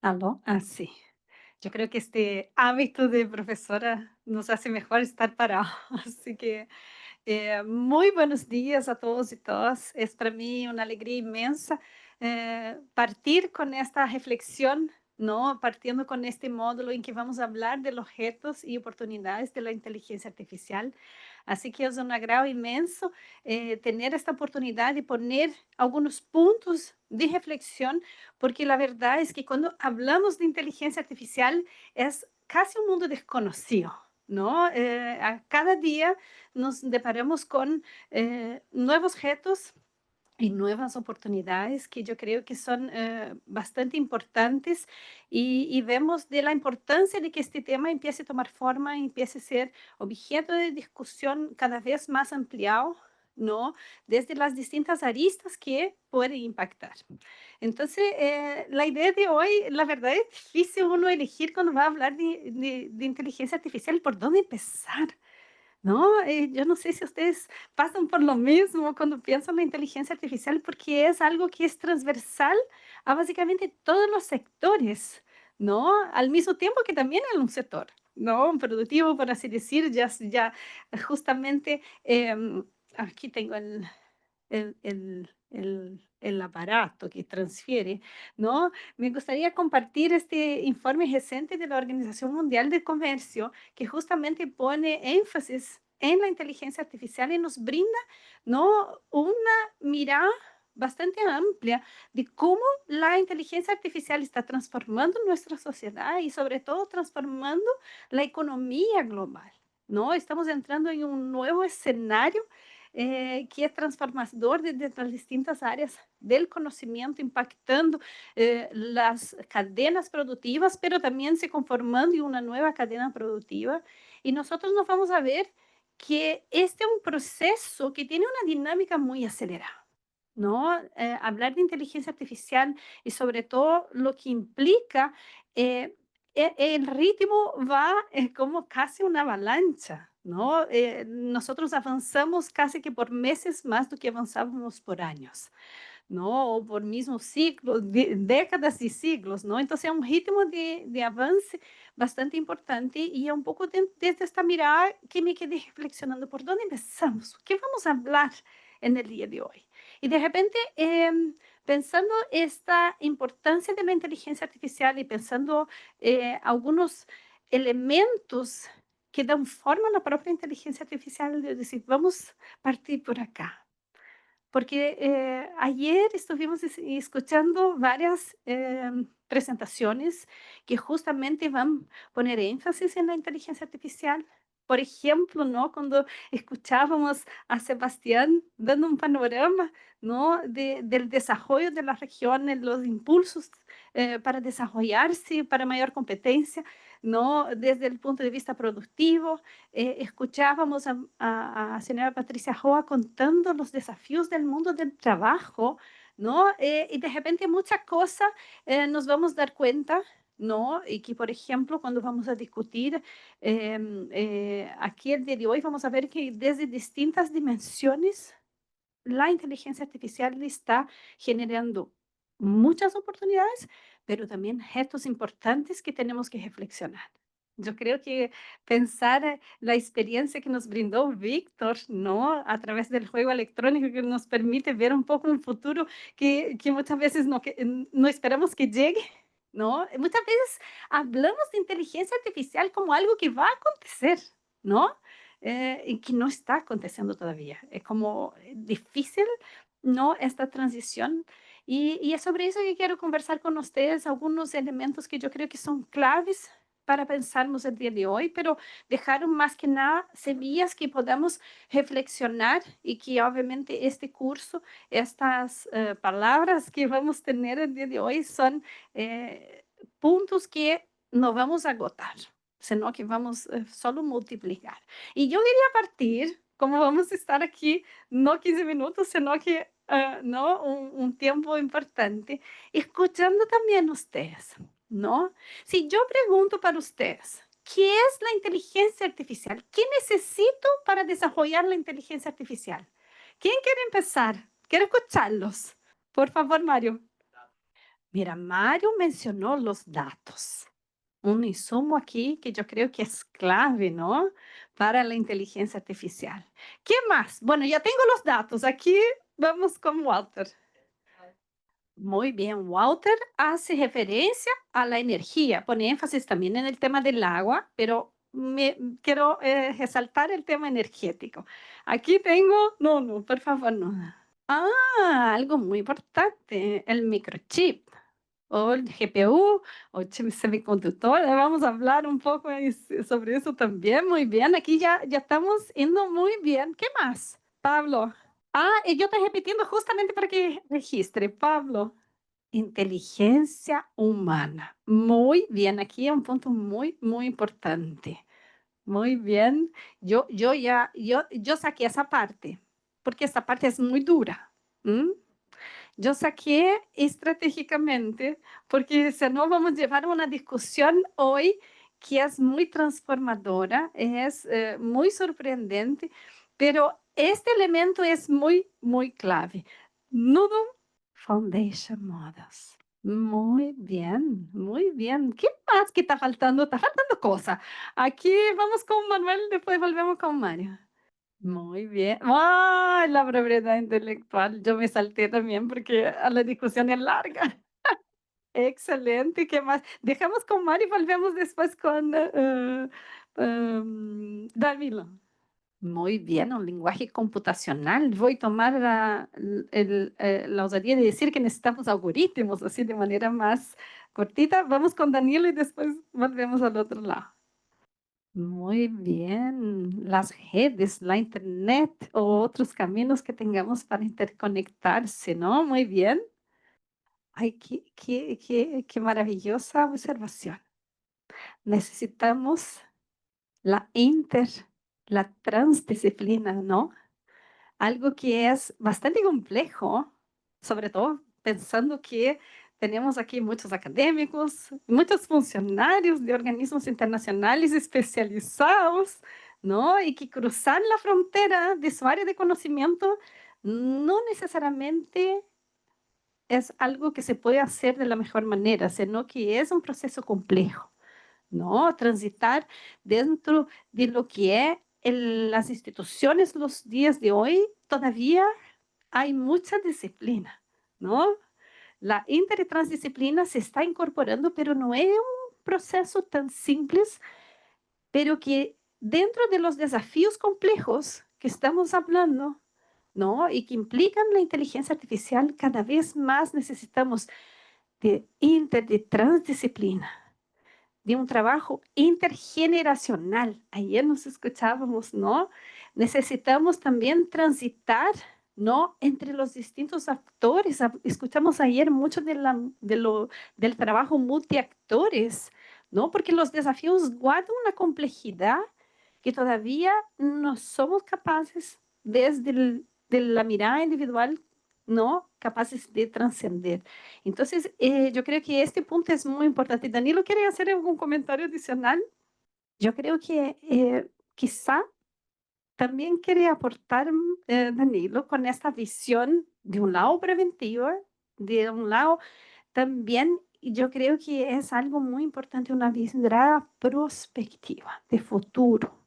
¿Aló? Ah, sí. Yo creo que este hábito de profesora nos hace mejor estar parados. Así que muy buenos días a todos y todas. Es para mí una alegría inmensa partir con esta reflexión, ¿no? Partiendo con este módulo en que vamos a hablar de los retos y oportunidades de la inteligencia artificial. Así que es un agrado inmenso tener esta oportunidad de poner algunos puntos de reflexión, porque la verdad es que cuando hablamos de inteligencia artificial es casi un mundo desconocido, ¿no? A cada día nos deparamos con nuevos retos y nuevas oportunidades que yo creo que son bastante importantes y vemos de la importancia de que este tema empiece a tomar forma, empiece a ser objeto de discusión cada vez más ampliado, ¿no? Desde las distintas aristas que puede impactar. Entonces, la idea de hoy, la verdad es difícil uno elegir cuando va a hablar de inteligencia artificial por dónde empezar. No, yo no sé si ustedes pasan por lo mismo cuando piensan en la inteligencia artificial, porque es algo que es transversal a básicamente todos los sectores, ¿no? Al mismo tiempo que también en un sector, ¿no? Productivo, por así decir, ya justamente, aquí tengo el aparato que transfiere, ¿no? Me gustaría compartir este informe reciente de la Organización Mundial del Comercio, que justamente pone énfasis en la inteligencia artificial y nos brinda, ¿no? Una mirada bastante amplia de cómo la inteligencia artificial está transformando nuestra sociedad y sobre todo transformando la economía global, ¿no? Estamos entrando en un nuevo escenario que es transformador desde las distintas áreas del conocimiento, impactando las cadenas productivas, pero también se conformando en una nueva cadena productiva. Y nosotros nos vamos a ver que este es un proceso que tiene una dinámica muy acelerada, ¿no? Hablar de inteligencia artificial y sobre todo lo que implica, eh, el ritmo va como casi una avalancha, ¿no? Nosotros avanzamos casi que por meses más do que avanzábamos por años, ¿no? O por mismos ciclos, décadas y siglos, ¿no? Entonces, es un ritmo de avance bastante importante y es un poco desde esta mirada que me quedé reflexionando, ¿por dónde empezamos? ¿Qué vamos a hablar en el día de hoy? Y de repente, pensando esta importancia de la inteligencia artificial y pensando algunos elementos que dan forma a la propia inteligencia artificial, de decir, vamos a partir por acá. Porque ayer estuvimos escuchando varias presentaciones que justamente van a poner énfasis en la inteligencia artificial. Por ejemplo, ¿no? Cuando escuchábamos a Sebastián dando un panorama, ¿no? Del desarrollo de las regiones, los impulsos para desarrollarse, para mayor competencia, ¿no? Desde el punto de vista productivo, escuchábamos a señora Patricia Roa contando los desafíos del mundo del trabajo, ¿no? Y de repente muchas cosas nos vamos a dar cuenta, ¿no? Y que, por ejemplo, cuando vamos a discutir aquí el día de hoy, vamos a ver que desde distintas dimensiones la inteligencia artificial está generando muchas oportunidades, pero también retos importantes que tenemos que reflexionar. Yo creo que pensar la experiencia que nos brindó Víctor, ¿no? A través del juego electrónico que nos permite ver un poco un futuro que muchas veces no esperamos que llegue, ¿no? Muchas veces hablamos de inteligencia artificial como algo que va a acontecer, ¿no? Y que no está aconteciendo todavía. Es como difícil, ¿no? Esta transición. Y es sobre eso que quiero conversar con ustedes, algunos elementos que yo creo que son claves para pensarnos el día de hoy, pero dejaron más que nada semillas que podamos reflexionar y que obviamente este curso, estas palabras que vamos a tener el día de hoy son puntos que no vamos a agotar, sino que vamos solo multiplicar. Y yo quería partir, como vamos a estar aquí, no 15 minutos, sino que ¿no? Un tiempo importante, escuchando también ustedes, ¿no? Si yo pregunto para ustedes, ¿qué es la inteligencia artificial? ¿Qué necesito para desarrollar la inteligencia artificial? ¿Quién quiere empezar? Quiero escucharlos. Por favor, Mario. Mira, Mario mencionó los datos, un insumo aquí que yo creo que es clave, ¿no? Para la inteligencia artificial. ¿Qué más? Bueno, ya tengo los datos. Aquí vamos con Walter. Muy bien, Walter hace referencia a la energía, pone énfasis también en el tema del agua, pero quiero resaltar el tema energético. Aquí tengo, no, no, por favor, no. Algo muy importante, el microchip o el GPU o chip semiconductor. Vamos a hablar un poco sobre eso también. Muy bien, aquí ya estamos yendo muy bien. ¿Qué más, Pablo? Y yo estoy repitiendo justamente para que registre, Pablo. Inteligencia humana. Muy bien, aquí hay un punto muy, muy importante. Muy bien. Yo saqué esa parte, porque esa parte es muy dura. ¿M? Yo saqué estratégicamente, porque si no vamos a llevar una discusión hoy que es muy transformadora, es muy sorprendente, pero este elemento es muy, muy clave. Noodle Foundation Models. Muy bien, muy bien. ¿Qué más que está faltando? Está faltando cosa. Aquí vamos con Manuel, después volvemos con Mario. Muy bien. ¡Ay, la propiedad intelectual! Yo me salté también porque la discusión es larga. Excelente. ¿Qué más? Dejamos con Mari y volvemos después con Danilo. Muy bien, un lenguaje computacional. Voy a tomar la osadía de decir que necesitamos algoritmos, así de manera más cortita. Vamos con Danilo y después volvemos al otro lado. Muy bien, las redes, la internet o otros caminos que tengamos para interconectarse, ¿no? Muy bien. Ay, qué maravillosa observación. Necesitamos la la transdisciplina, ¿no? Algo que es bastante complejo, sobre todo pensando que tenemos aquí muchos académicos, muchos funcionarios de organismos internacionales especializados, ¿no? Y que cruzar la frontera de su área de conocimiento no necesariamente es algo que se puede hacer de la mejor manera, sino que es un proceso complejo. ¿No? Transitar dentro de lo que es las instituciones los días de hoy, todavía hay mucha disciplina, ¿no? La inter y transdisciplina se está incorporando, pero no es un proceso tan simple, pero que dentro de los desafíos complejos que estamos hablando, ¿no? Y que implican la inteligencia artificial, cada vez más necesitamos de inter y transdisciplina, de un trabajo intergeneracional. Ayer nos escuchábamos, ¿no? Necesitamos también transitar, ¿no? Entre los distintos actores. Escuchamos ayer mucho del trabajo multiactores, ¿no? Porque los desafíos guardan una complejidad que todavía no somos capaces desde de la mirada individual, ¿no? Capaces de trascender. Entonces, yo creo que este punto es muy importante. Danilo, ¿quiere hacer algún comentario adicional? Yo creo que quizá también quiere aportar Danilo con esta visión de un lado preventivo, de un lado también, yo creo que es algo muy importante, una mirada prospectiva de futuro,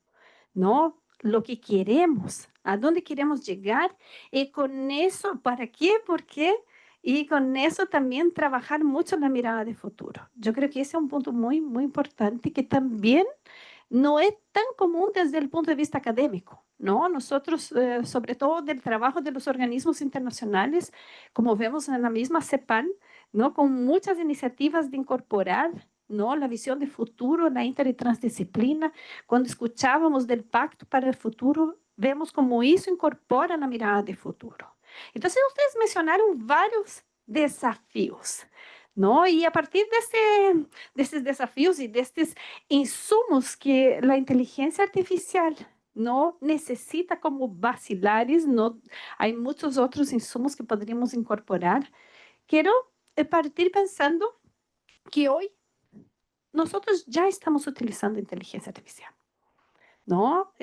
¿no? Lo que queremos, a dónde queremos llegar y con eso, ¿para qué? ¿Por qué? Y con eso también trabajar mucho la mirada de futuro. Yo creo que ese es un punto muy, muy importante que también no es tan común desde el punto de vista académico, ¿no? Nosotros, sobre todo del trabajo de los organismos internacionales, como vemos en la misma CEPAN, ¿no? Con muchas iniciativas de incorporar, ¿no? La visión de futuro, la inter y transdisciplina. Cuando escuchábamos del Pacto para el Futuro, vemos cómo eso incorpora la mirada de futuro. Entonces, ustedes mencionaron varios desafíos, ¿no? Y a partir de estos desafíos y de estos insumos que la inteligencia artificial no necesita como basilares, no hay muchos otros insumos que podríamos incorporar. Quiero partir pensando que hoy nosotros ya estamos utilizando inteligencia artificial, ¿no?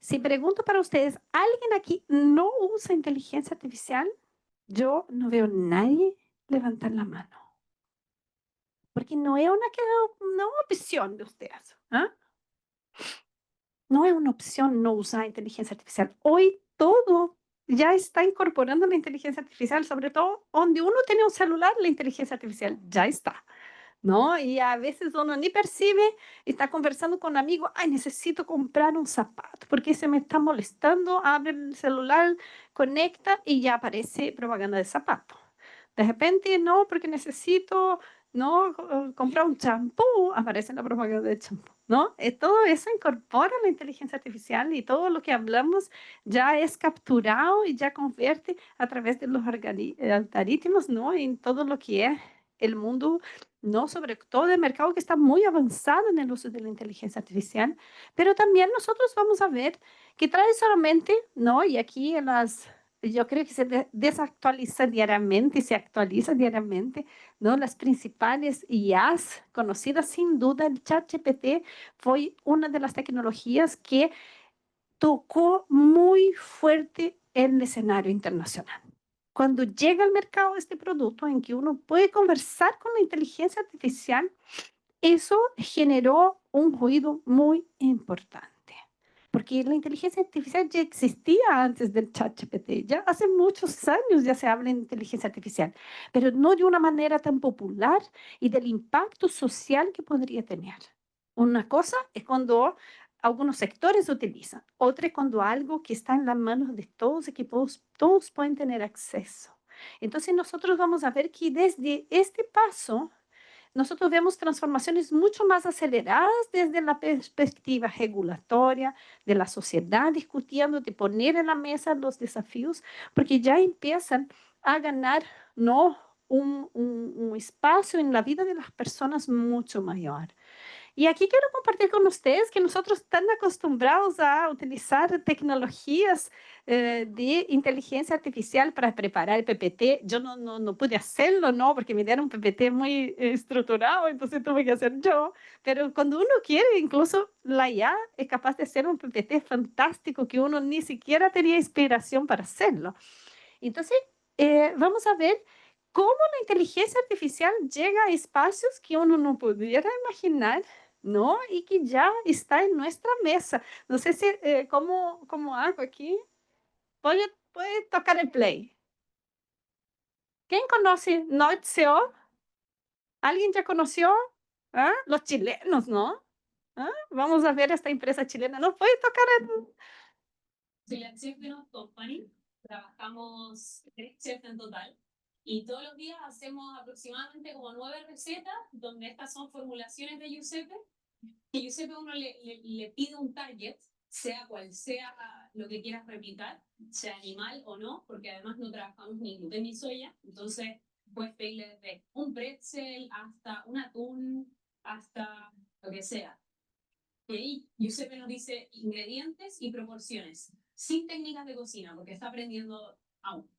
Si pregunto para ustedes, ¿alguien aquí no usa inteligencia artificial? Yo no veo nadie levantar la mano. porque no es una opción de ustedes. ¿Ah? No es una opción no usar inteligencia artificial. Hoy todo ya está incorporando la inteligencia artificial, sobre todo donde uno tiene un celular, la inteligencia artificial ya está. ¿No? Y a veces uno ni percibe, está conversando con un amigo, ay, necesito comprar un zapato, porque se me está molestando, abre el celular, conecta y ya aparece propaganda de zapato. De repente, no, porque necesito, no, comprar un champú, aparece la propaganda de champú, ¿no? Todo eso incorpora la inteligencia artificial y todo lo que hablamos ya es capturado y ya convierte a través de los algoritmos, ¿no? En todo lo que es el mundo, no, sobre todo el mercado que está muy avanzado en el uso de la inteligencia artificial, pero también nosotros vamos a ver que tradicionalmente, ¿no? Y aquí en las, yo creo que se desactualiza diariamente y se actualiza diariamente, ¿no? Las principales IAs conocidas, sin duda, el ChatGPT fue una de las tecnologías que tocó muy fuerte en el escenario internacional. Cuando llega al mercado este producto en que uno puede conversar con la inteligencia artificial, eso generó un ruido muy importante. Porque la inteligencia artificial ya existía antes del ChatGPT, ya hace muchos años ya se habla de inteligencia artificial, pero no de una manera tan popular y del impacto social que podría tener. Una cosa es cuando algunos sectores utilizan, otra es cuando algo que está en las manos de todos y que todos pueden tener acceso. Entonces nosotros vamos a ver que desde este paso nosotros vemos transformaciones mucho más aceleradas desde la perspectiva regulatoria de la sociedad, discutiendo de poner en la mesa los desafíos, porque ya empiezan a ganar, ¿no? Un espacio en la vida de las personas mucho mayor. Y aquí quiero compartir con ustedes que nosotros están acostumbrados a utilizar tecnologías de inteligencia artificial para preparar el PPT. Yo no pude hacerlo, ¿no? Porque me dieron un PPT muy estructurado, entonces tuve que hacer yo. Pero cuando uno quiere, incluso la IA es capaz de hacer un PPT fantástico que uno ni siquiera tenía inspiración para hacerlo. Entonces, vamos a ver cómo la inteligencia artificial llega a espacios que uno no pudiera imaginar, ¿no? Y que ya está en nuestra mesa. No sé si, cómo hago aquí. Puede tocar el play. ¿Quién conoce Notco? ¿Alguien ya conoció? ¿Ah? Los chilenos, ¿no? ¿Ah? Vamos a ver esta empresa chilena. ¿No puede tocar el... Soy la chef de Not Company. Trabajamos 3 chefs en total. Y todos los días hacemos aproximadamente como 9 recetas, donde estas son formulaciones de Giuseppe. Y Giuseppe uno le pide un target, sea cual sea lo que quieras replicar, sea animal o no, porque además no trabajamos ni gluten ni soya. Entonces puedes pedirle desde un pretzel hasta un atún, hasta lo que sea. Y ahí Giuseppe nos dice ingredientes y proporciones, sin técnicas de cocina, porque está aprendiendo aún.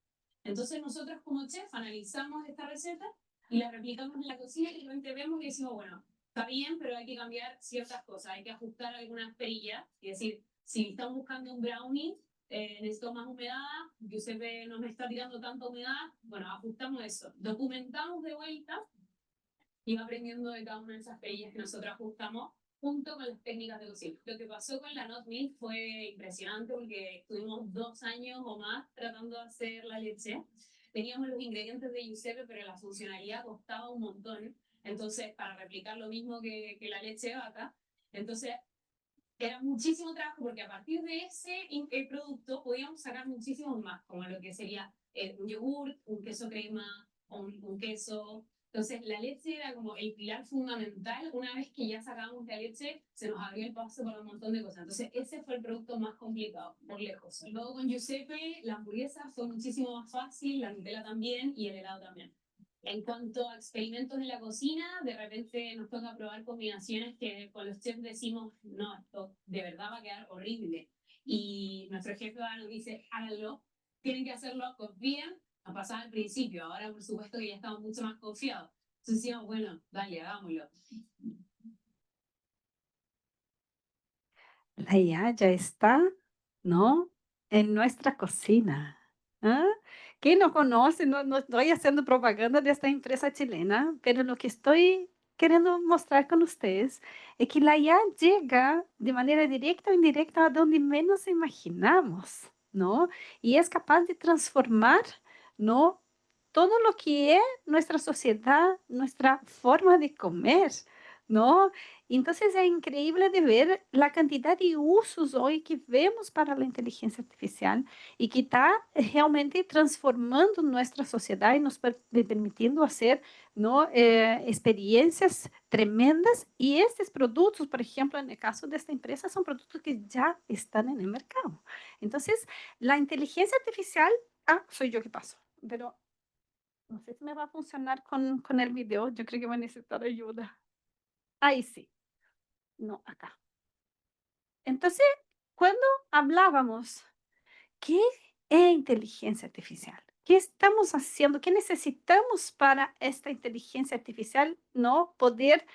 Entonces nosotros como chef analizamos esta receta y la replicamos en la cocina y realmente vemos y decimos, bueno, está bien, pero hay que cambiar ciertas cosas, hay que ajustar algunas perillas, y decir, si estamos buscando un brownie, necesito más humedad, Giuseppe no me está tirando tanta humedad, bueno, ajustamos eso, documentamos de vuelta y va aprendiendo de cada una de esas perillas que nosotros ajustamos junto con las técnicas de cocina. Lo que pasó con la Not Milk fue impresionante porque estuvimos 2 años o más tratando de hacer la leche. Teníamos los ingredientes de Giuseppe, pero la funcionalidad costaba un montón. Entonces, para replicar lo mismo que la leche de vaca, entonces era muchísimo trabajo porque a partir de ese producto podíamos sacar muchísimos más, como lo que sería un yogur, un queso crema, un queso. Entonces la leche era como el pilar fundamental. Una vez que ya sacábamos la leche, se nos abrió el paso para un montón de cosas. Entonces ese fue el producto más complicado, por lejos. Luego con Giuseppe, la hamburguesa fue muchísimo más fácil, la Nutella también y el helado también. En cuanto a experimentos en la cocina, de repente nos toca probar combinaciones que con los chefs decimos, no, esto de verdad va a quedar horrible. Y nuestro jefe nos dice, háganlo, tienen que hacerlo, confíen. Nos pasaba al principio, ahora por supuesto que ya estamos mucho más confiados. Entonces decíamos, bueno, dale, hagámoslo. La IA ya está, ¿no? En nuestra cocina. ¿Ah? ¿Quién no conoce? No estoy haciendo propaganda de esta empresa chilena, pero lo que estoy queriendo mostrar con ustedes es que la IA llega de manera directa o indirecta a donde menos imaginamos, ¿no? Y es capaz de transformar, ¿no? Todo lo que es nuestra sociedad, nuestra forma de comer, ¿no? Entonces es increíble de ver la cantidad de usos hoy que vemos para la inteligencia artificial y que está realmente transformando nuestra sociedad y nos permitiendo hacer, ¿no? Experiencias tremendas. Y estos productos, por ejemplo, en el caso de esta empresa, son productos que ya están en el mercado. Entonces, la inteligencia artificial, soy yo que paso, pero no sé si me va a funcionar con el video. Yo creo que voy a necesitar ayuda. Ahí sí, no, acá. Entonces, cuando hablábamos, ¿qué es inteligencia artificial? ¿Qué estamos haciendo? ¿Qué necesitamos para esta inteligencia artificial no poder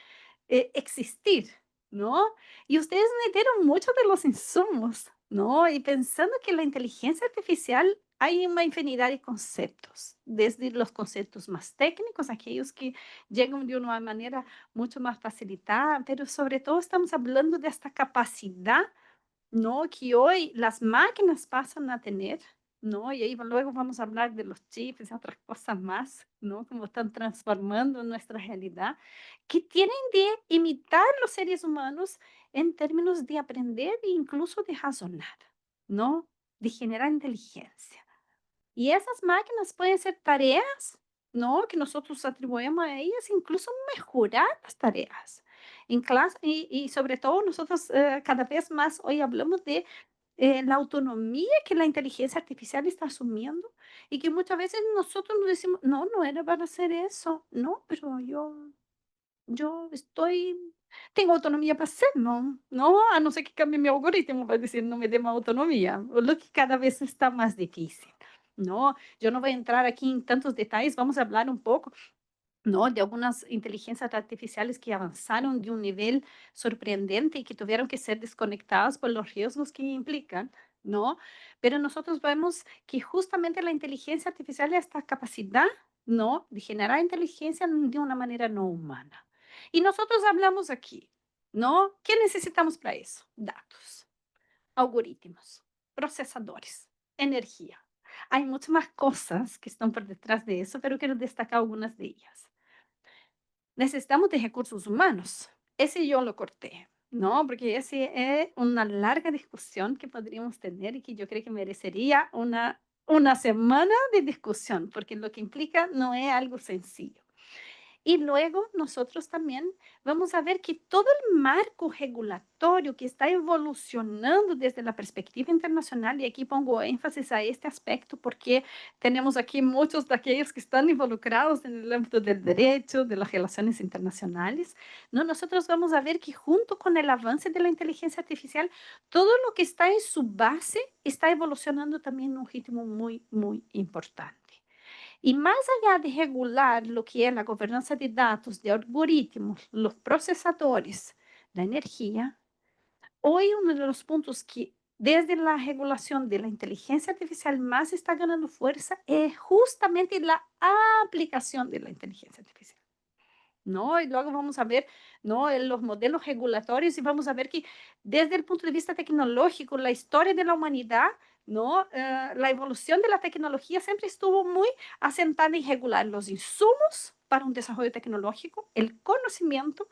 existir? ¿No? Y ustedes me dieron muchos de los insumos, ¿no? Y pensando que la inteligencia artificial hay una infinidad de conceptos, desde los conceptos más técnicos, aquellos que llegan de una manera mucho más facilitada, pero sobre todo estamos hablando de esta capacidad, ¿no? Que hoy las máquinas pasan a tener, ¿no? Y ahí luego vamos a hablar de los chips y otras cosas más, ¿no? Cómo están transformando nuestra realidad, que tienen de imitar los seres humanos en términos de aprender e incluso de razonar, ¿no? De generar inteligencia. Y esas máquinas pueden ser tareas, ¿no? Que nosotros atribuimos a ellas, incluso mejorar las tareas. En clase, y sobre todo nosotros cada vez más hoy hablamos de la autonomía que la inteligencia artificial está asumiendo y que muchas veces nosotros nos decimos, no, no era para hacer eso, no, pero yo tengo autonomía para hacerlo, ¿no? A no ser que cambie mi algoritmo para decir no me dé más autonomía, lo que cada vez está más difícil, ¿no? Yo no voy a entrar aquí en tantos detalles, vamos a hablar un poco, ¿no? De algunas inteligencias artificiales que avanzaron de un nivel sorprendente y que tuvieron que ser desconectadas por los riesgos que implican, ¿no? Pero nosotros vemos que justamente la inteligencia artificial es esta capacidad, ¿no? De generar inteligencia de una manera no humana. Y nosotros hablamos aquí, ¿no? ¿Qué necesitamos para eso? Datos, algoritmos, procesadores, energía. Hay muchas más cosas que están por detrás de eso, pero quiero destacar algunas de ellas. Necesitamos de recursos humanos. Ese yo lo corté, ¿no? Porque ese es una larga discusión que podríamos tener y que yo creo que merecería una semana de discusión, porque lo que implica no es algo sencillo. Y luego nosotros también vamos a ver que todo el marco regulatorio que está evolucionando desde la perspectiva internacional, y aquí pongo énfasis a este aspecto porque tenemos aquí muchos de aquellos que están involucrados en el ámbito del derecho, de las relaciones internacionales, ¿no? Nosotros vamos a ver que junto con el avance de la inteligencia artificial, todo lo que está en su base está evolucionando también en un ritmo muy, muy importante. Y más allá de regular lo que es la gobernanza de datos, de algoritmos, los procesadores, la energía, hoy uno de los puntos que desde la regulación de la inteligencia artificial más está ganando fuerza es justamente la aplicación de la inteligencia artificial. ¿No? Y luego vamos a ver, ¿no? Los modelos regulatorios y vamos a ver que desde el punto de vista tecnológico, la historia de la humanidad, ¿no? La evolución de la tecnología siempre estuvo muy asentada en regular los insumos para un desarrollo tecnológico, el conocimiento,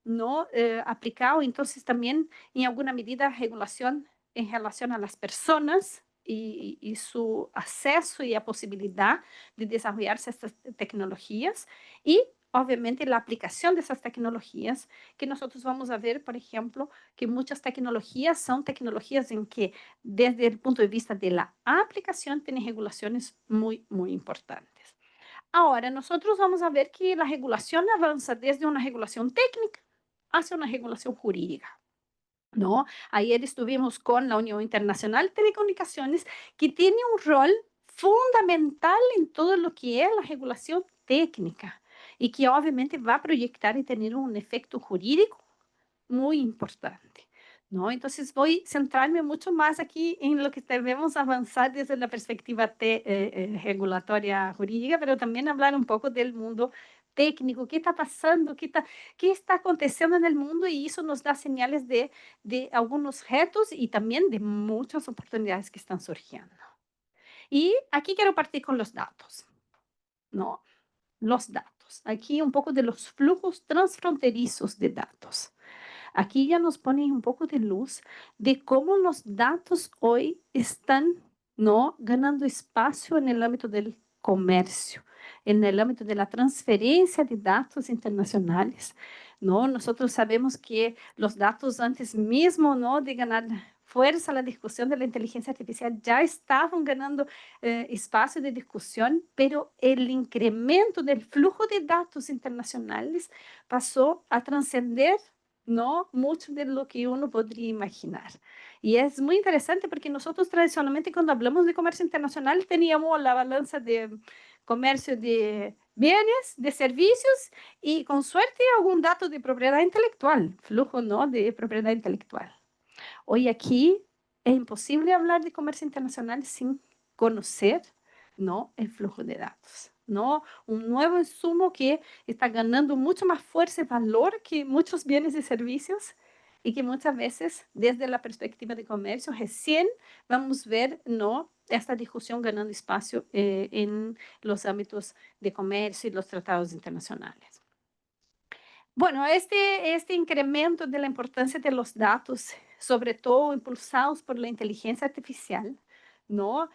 ¿no? Aplicado, entonces también en alguna medida regulación en relación a las personas y su acceso y la posibilidad de desarrollarse estas tecnologías y obviamente la aplicación de esas tecnologías, que nosotros vamos a ver, por ejemplo, que muchas tecnologías son tecnologías en que desde el punto de vista de la aplicación tienen regulaciones muy, muy importantes. Ahora, nosotros vamos a ver que la regulación avanza desde una regulación técnica hacia una regulación jurídica. ¿No? Ayer estuvimos con la Unión Internacional de Telecomunicaciones, que tiene un rol fundamental en todo lo que es la regulación técnica y que obviamente va a proyectar y tener un efecto jurídico muy importante, ¿no? Entonces voy a centrarme mucho más aquí en lo que debemos avanzar desde la perspectiva regulatoria jurídica, pero también hablar un poco del mundo técnico, qué está pasando, qué está aconteciendo en el mundo y eso nos da señales de algunos retos y también de muchas oportunidades que están surgiendo. Y aquí quiero partir con los datos, ¿no? Los datos. Aquí un poco de los flujos transfronterizos de datos. Aquí ya nos pone un poco de luz de cómo los datos hoy están, ¿no?, ganando espacio en el ámbito del comercio, en el ámbito de la transferencia de datos internacionales, ¿no? Nosotros sabemos que los datos antes mismo, ¿no?, de ganar fuerza la discusión de la inteligencia artificial ya estaban ganando espacio de discusión, pero el incremento del flujo de datos internacionales pasó a trascender, ¿no?, mucho de lo que uno podría imaginar. Y es muy interesante porque nosotros tradicionalmente cuando hablamos de comercio internacional teníamos la balanza de comercio de bienes, de servicios y con suerte algún dato de propiedad intelectual, flujo, ¿no?, de propiedad intelectual. Hoy aquí es imposible hablar de comercio internacional sin conocer, ¿no?, el flujo de datos, ¿no? Un nuevo insumo que está ganando mucho más fuerza y valor que muchos bienes y servicios y que muchas veces desde la perspectiva de comercio recién vamos a ver, ¿no?, esta discusión ganando espacio en los ámbitos de comercio y los tratados internacionales. Bueno, este incremento de la importancia de los datos, sobre todo impulsados por la inteligencia artificial, ¿no?,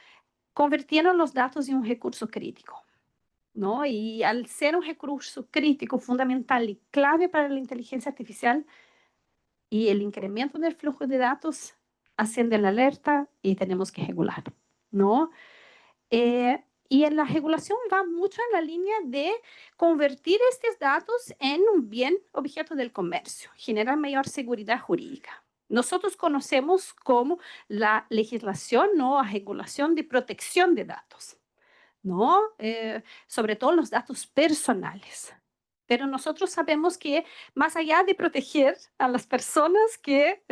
convirtieron los datos en un recurso crítico, ¿no? Y al ser un recurso crítico, fundamental y clave para la inteligencia artificial y el incremento del flujo de datos, asciende la alerta y tenemos que regular, ¿no? Y en la regulación va mucho en la línea de convertir estos datos en un bien objeto del comercio, generar mayor seguridad jurídica. Nosotros conocemos como la legislación, ¿no?, a regulación de protección de datos, ¿no? Sobre todo los datos personales. Pero nosotros sabemos que más allá de proteger a las personas que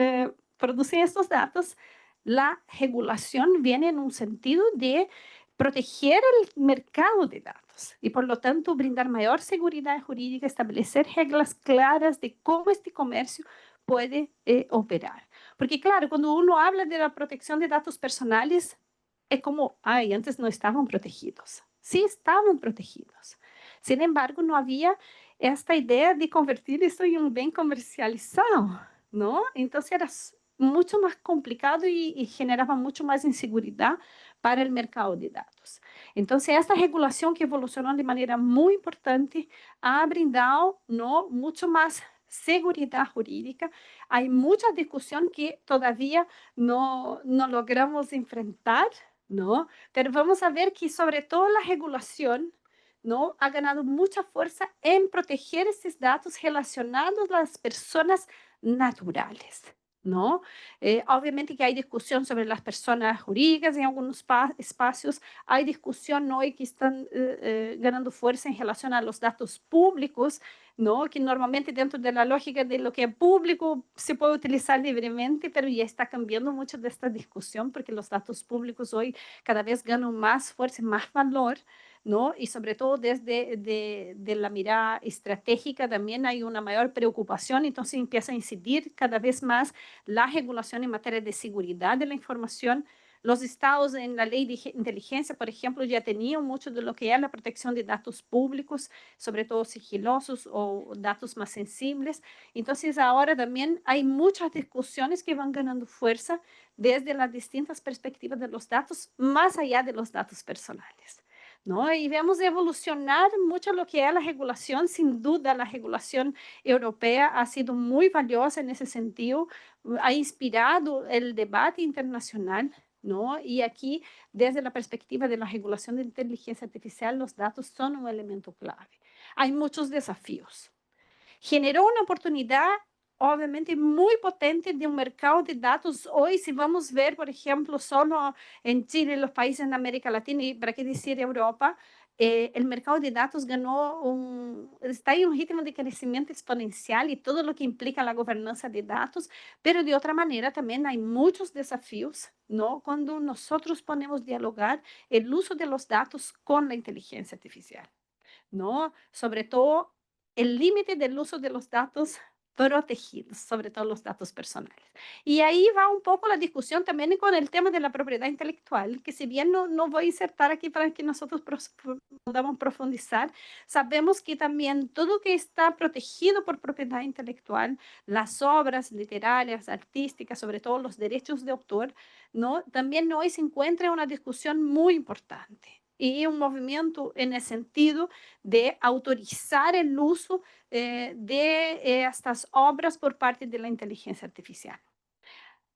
producen estos datos, la regulación viene en un sentido de proteger el mercado de datos y por lo tanto brindar mayor seguridad jurídica, establecer reglas claras de cómo este comercio puede operar. Porque claro, cuando uno habla de la protección de datos personales, es como, ay, antes no estaban protegidos. Sí estaban protegidos. Sin embargo, no había esta idea de convertir eso en un bien comercializado, ¿no? Entonces era mucho más complicado y generaba mucho más inseguridad para el mercado de datos. Entonces, esta regulación que evolucionó de manera muy importante ha brindado, ¿no?, mucho más seguridad jurídica. Hay mucha discusión que todavía no logramos enfrentar, ¿no? Pero vamos a ver que sobre todo la regulación, ¿no?, ha ganado mucha fuerza en proteger estos datos relacionados a las personas naturales, ¿no? Obviamente que hay discusión sobre las personas jurídicas en algunos espacios, hay discusión hoy que están ganando fuerza en relación a los datos públicos, ¿no?, que normalmente dentro de la lógica de lo que es público se puede utilizar libremente, pero ya está cambiando mucho de esta discusión porque los datos públicos hoy cada vez ganan más fuerza, más valor, ¿no? Y sobre todo desde de la mirada estratégica también hay una mayor preocupación, entonces empieza a incidir cada vez más la regulación en materia de seguridad de la información. Los estados en la ley de inteligencia, por ejemplo, ya tenían mucho de lo que es la protección de datos públicos, sobre todo sigilosos o datos más sensibles. Entonces, ahora también hay muchas discusiones que van ganando fuerza desde las distintas perspectivas de los datos, más allá de los datos personales, ¿no? Y vemos evolucionar mucho lo que es la regulación. Sin duda, la regulación europea ha sido muy valiosa en ese sentido, ha inspirado el debate internacional, ¿no? Y aquí, desde la perspectiva de la regulación de inteligencia artificial, los datos son un elemento clave. Hay muchos desafíos. Generó una oportunidad obviamente muy potente de un mercado de datos. Hoy, si vamos a ver, por ejemplo, solo en Chile, los países de América Latina y para qué decir Europa, el mercado de datos está en un ritmo de crecimiento exponencial y todo lo que implica la gobernanza de datos, pero de otra manera también hay muchos desafíos, ¿no?, cuando nosotros ponemos dialogar el uso de los datos con la inteligencia artificial, ¿no? Sobre todo el límite del uso de los datos protegidos, sobre todo los datos personales. Y ahí va un poco la discusión también con el tema de la propiedad intelectual, que si bien no voy a insertar aquí para que nosotros podamos profundizar, sabemos que también todo que está protegido por propiedad intelectual, las obras literarias, artísticas, sobre todo los derechos de autor, ¿no? También hoy se encuentra una discusión muy importante y un movimiento en el sentido de autorizar el uso de estas obras por parte de la inteligencia artificial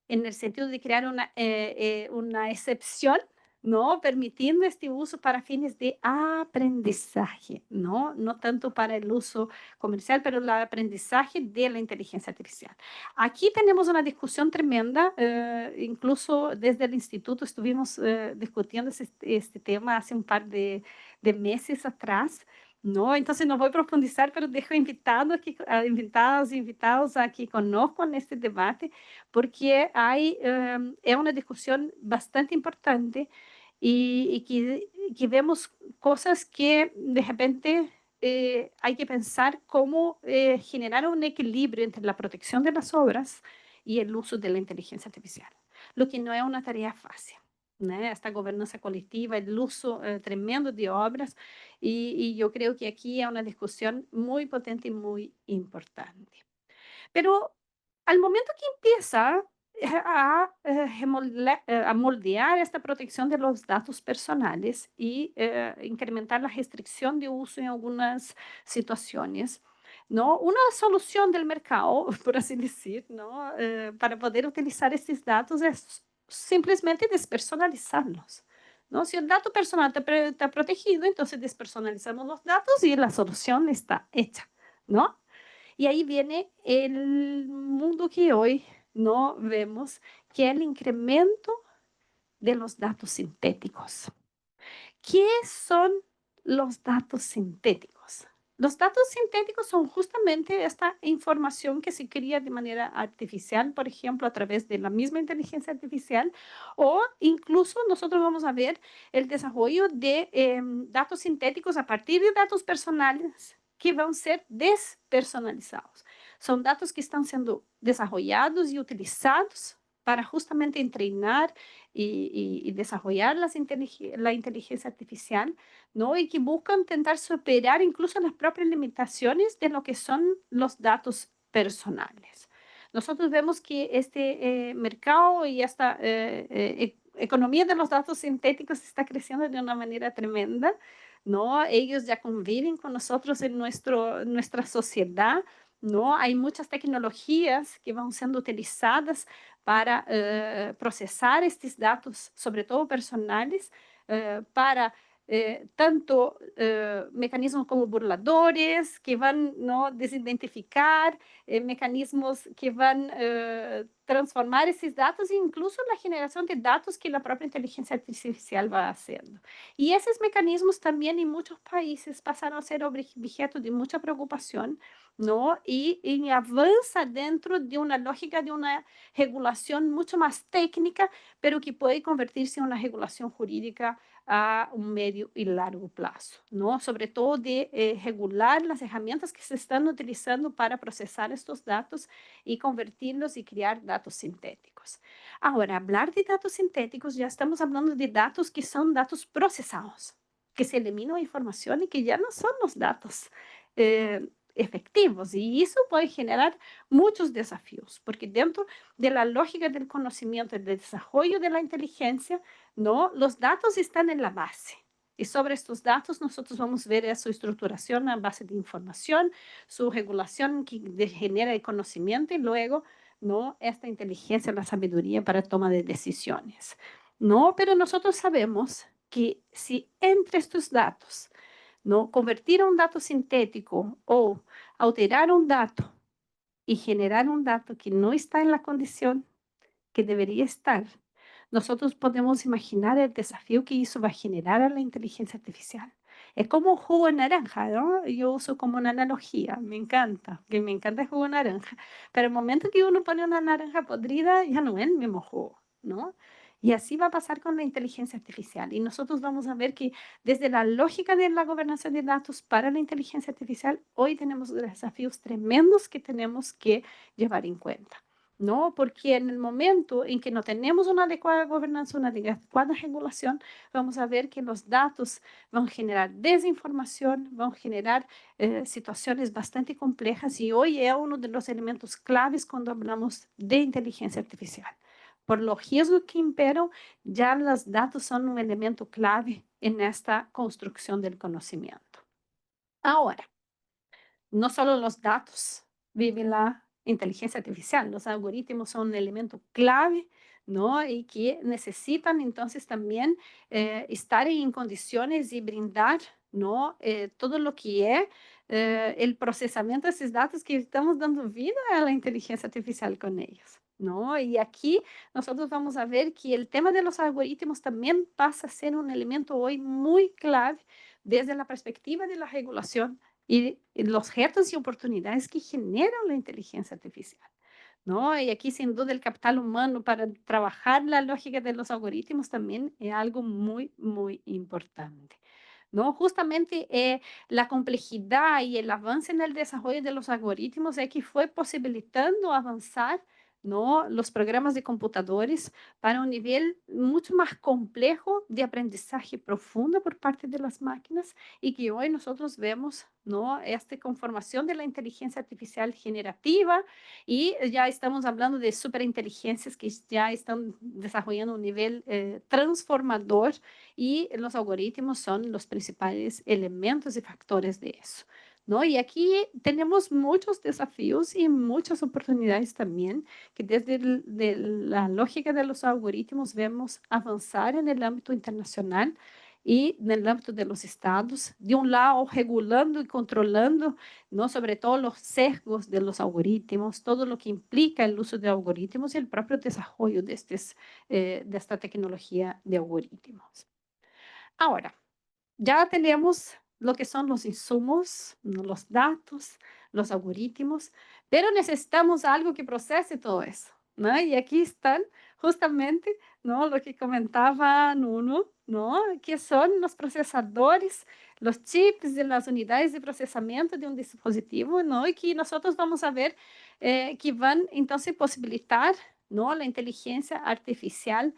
en el sentido de crear una excepción, ¿no? Permitiendo este uso para fines de aprendizaje, ¿no? No tanto para el uso comercial, pero el aprendizaje de la inteligencia artificial. Aquí tenemos una discusión tremenda, incluso desde el instituto estuvimos discutiendo este tema hace un par de meses atrás, ¿no? Entonces no voy a profundizar, pero dejo invitado aquí, invitados a que conozcan este debate porque es una discusión bastante importante y que vemos cosas que de repente hay que pensar cómo generar un equilibrio entre la protección de las obras y el uso de la inteligencia artificial, lo que no es una tarea fácil. ¿No? Esta gobernanza colectiva, el uso tremendo de obras, y yo creo que aquí hay una discusión muy potente y muy importante. Pero al momento que empieza a moldear esta protección de los datos personales y incrementar la restricción de uso en algunas situaciones, ¿no? Una solución del mercado, por así decir, ¿no? Para poder utilizar estos datos es simplemente despersonalizarlos. ¿No? Si el dato personal está protegido, entonces despersonalizamos los datos y la solución está hecha, ¿no? Y ahí viene el mundo que hoy no vemos, que es el incremento de los datos sintéticos. ¿Qué son los datos sintéticos? Los datos sintéticos son justamente esta información que se cría de manera artificial, por ejemplo, a través de la misma inteligencia artificial, o incluso nosotros vamos a ver el desarrollo de datos sintéticos a partir de datos personales que van a ser despersonalizados. Son datos que están siendo desarrollados y utilizados para justamente entrenar y desarrollar la inteligencia artificial, ¿no? Y que buscan intentar superar incluso las propias limitaciones de lo que son los datos personales. Nosotros vemos que este mercado y esta economía de los datos sintéticos está creciendo de una manera tremenda, ¿no? Ellos ya conviven con nosotros en nuestra sociedad, ¿no? Hay muchas tecnologías que van siendo utilizadas para procesar estes dados, sobre todo personales, para tanto mecanismos como burladores que van no desidentificar, mecanismos que van transformar esses dados e incluso la generación de datos que la propia inteligencia artificial va haciendo. Y esos mecanismos también en muchos países pasaron a ser objeto de mucha preocupación, ¿no? Y avanza dentro de una lógica de una regulación mucho más técnica, pero que puede convertirse en una regulación jurídica a un medio y largo plazo, ¿no? Sobre todo de regular las herramientas que se están utilizando para procesar estos datos y convertirlos y crear datos sintéticos. Ahora, hablar de datos sintéticos, ya estamos hablando de datos que son datos procesados, que se elimina información y que ya no son los datos efectivos. Y eso puede generar muchos desafíos, porque dentro de la lógica del conocimiento, del desarrollo de la inteligencia, ¿no? Los datos están en la base. Y sobre estos datos nosotros vamos a ver su estructuración a base de información, su regulación que genera el conocimiento y luego, ¿no? Esta inteligencia, la sabiduría para toma de decisiones, ¿no? Pero nosotros sabemos que si entre estos datos, ¿no? Convertir a un dato sintético o alterar un dato y generar un dato que no está en la condición que debería estar, nosotros podemos imaginar el desafío que eso va a generar a la inteligencia artificial. Es como un jugo de naranja, ¿no? Yo uso como una analogía, me encanta, que me encanta el jugo de naranja, pero el momento que uno pone una naranja podrida ya no es el mismo jugo, ¿no? Y así va a pasar con la inteligencia artificial. Y nosotros vamos a ver que desde la lógica de la gobernación de datos para la inteligencia artificial, hoy tenemos desafíos tremendos que tenemos que llevar en cuenta. ¿No? Porque en el momento en que no tenemos una adecuada gobernanza, una adecuada regulación, vamos a ver que los datos van a generar desinformación, van a generar situaciones bastante complejas y hoy es uno de los elementos claves cuando hablamos de inteligencia artificial. Por los riesgos que imperan, ya los datos son un elemento clave en esta construcción del conocimiento. Ahora, no solo los datos viven la inteligencia artificial, los algoritmos son un elemento clave, ¿no? Y que necesitan entonces también estar en condiciones de brindar, ¿no? Todo lo que es el procesamiento de esos datos que estamos dando vida a la inteligencia artificial con ellos. ¿No? Y aquí nosotros vamos a ver que el tema de los algoritmos también pasa a ser un elemento hoy muy clave desde la perspectiva de la regulación y los retos y oportunidades que genera la inteligencia artificial, ¿no? Y aquí, sin duda, el capital humano para trabajar la lógica de los algoritmos también es algo muy, muy importante. ¿No? Justamente la complejidad y el avance en el desarrollo de los algoritmos es que fue posibilitando avanzar, ¿no? Los programas de computadores para un nivel mucho más complejo de aprendizaje profundo por parte de las máquinas y que hoy nosotros vemos, ¿no? Esta conformación de la inteligencia artificial generativa y ya estamos hablando de superinteligencias que ya están desarrollando un nivel transformador y los algoritmos son los principales elementos y factores de eso. ¿No? Y aquí tenemos muchos desafíos y muchas oportunidades también, que desde de la lógica de los algoritmos vemos avanzar en el ámbito internacional y en el ámbito de los estados, de un lado regulando y controlando, ¿no? Sobre todo los sesgos de los algoritmos, todo lo que implica el uso de algoritmos y el propio desarrollo de esta tecnología de algoritmos. Ahora, ya tenemos lo que son los insumos, ¿no? Los datos, los algoritmos, pero necesitamos algo que procese todo eso, ¿no? Y aquí están justamente, ¿no? Lo que comentaba Nuno, ¿no? Que son los procesadores, los chips de las unidades de procesamiento de un dispositivo, ¿no? Y que nosotros vamos a ver que van entonces posibilitar, ¿no? La inteligencia artificial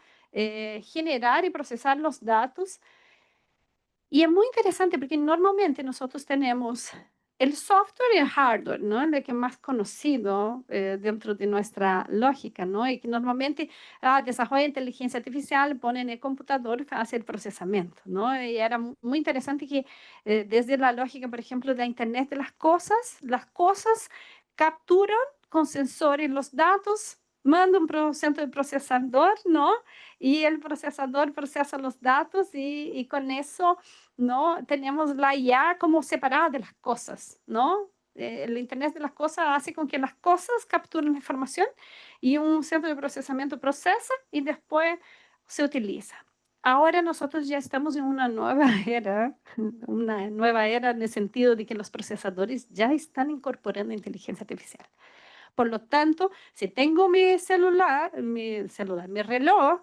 generar y procesar los datos y es muy interesante porque normalmente nosotros tenemos el software y el hardware, ¿no? El que más conocido dentro de nuestra lógica, ¿no? Y que normalmente desarrolla inteligencia artificial, pone en el computador, hace el procesamiento, ¿no? Y era muy interesante que desde la lógica, por ejemplo, de la Internet de las cosas capturan con sensores los datos, mandan para un centro de procesador, ¿no? Y el procesador procesa los datos y con eso ¿no? Tenemos la IA como separada de las cosas, ¿no? El Internet de las cosas hace con que las cosas capturen la información y un centro de procesamiento procesa y después se utiliza. Ahora nosotros ya estamos en una nueva era en el sentido de que los procesadores ya están incorporando inteligencia artificial. Por lo tanto, si tengo mi reloj,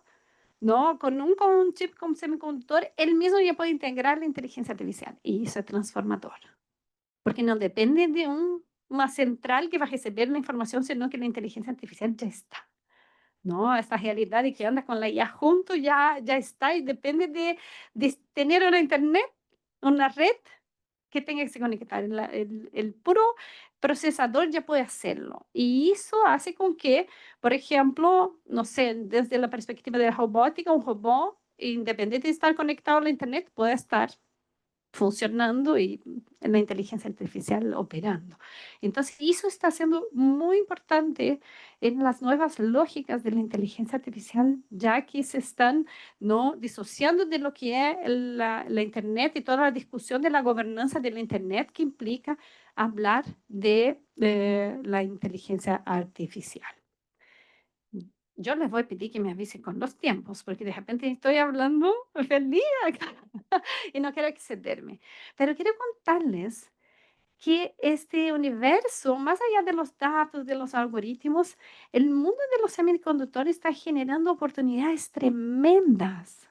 ¿no? Con un chip con semiconductor, él mismo ya puede integrar la inteligencia artificial y eso es transformador, porque no depende de una central que va a recibir la información, sino que la inteligencia artificial ya está, ¿no? Esta realidad de que anda con la IA junto ya está y depende de tener una internet, una red que tenga que se conectar. El puro procesador ya puede hacerlo. Y eso hace con que, por ejemplo, no sé, desde la perspectiva de la robótica, un robot, independiente de estar conectado a la Internet, puede estar funcionando y la inteligencia artificial operando. Entonces, eso está siendo muy importante en las nuevas lógicas de la inteligencia artificial, ya que se están no disociando de lo que es la Internet y toda la discusión de la gobernanza de la Internet que implica hablar de la inteligencia artificial. Yo les voy a pedir que me avisen con los tiempos, porque de repente estoy hablando feliz acá y no quiero excederme. Pero quiero contarles que este universo, más allá de los datos, de los algoritmos, el mundo de los semiconductores está generando oportunidades tremendas.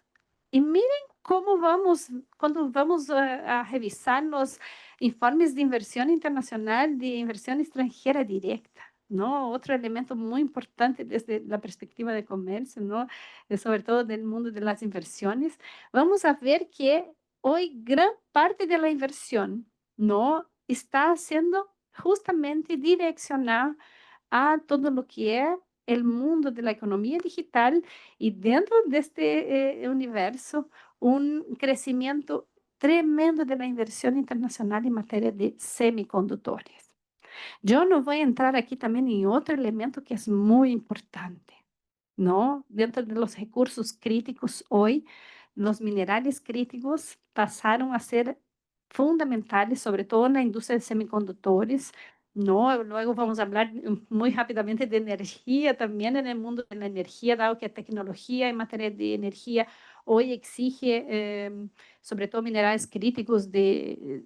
Y miren cómo vamos, cuando vamos a revisar los informes de inversión internacional, de inversión extranjera directa, ¿no? Otro elemento muy importante desde la perspectiva de comercio, ¿no? Sobre todo del mundo de las inversiones, vamos a ver que hoy gran parte de la inversión, ¿no? Está siendo justamente direccionada a todo lo que es el mundo de la economía digital y dentro de este universo un crecimiento tremendo de la inversión internacional en materia de semiconductores. Yo no voy a entrar aquí también en otro elemento que es muy importante, ¿no? Dentro de los recursos críticos hoy, los minerales críticos pasaron a ser fundamentales, sobre todo en la industria de semiconductores, ¿no? Luego vamos a hablar muy rápidamente de energía también en el mundo de la energía, dado que la tecnología en materia de energía hoy exige, sobre todo minerales críticos de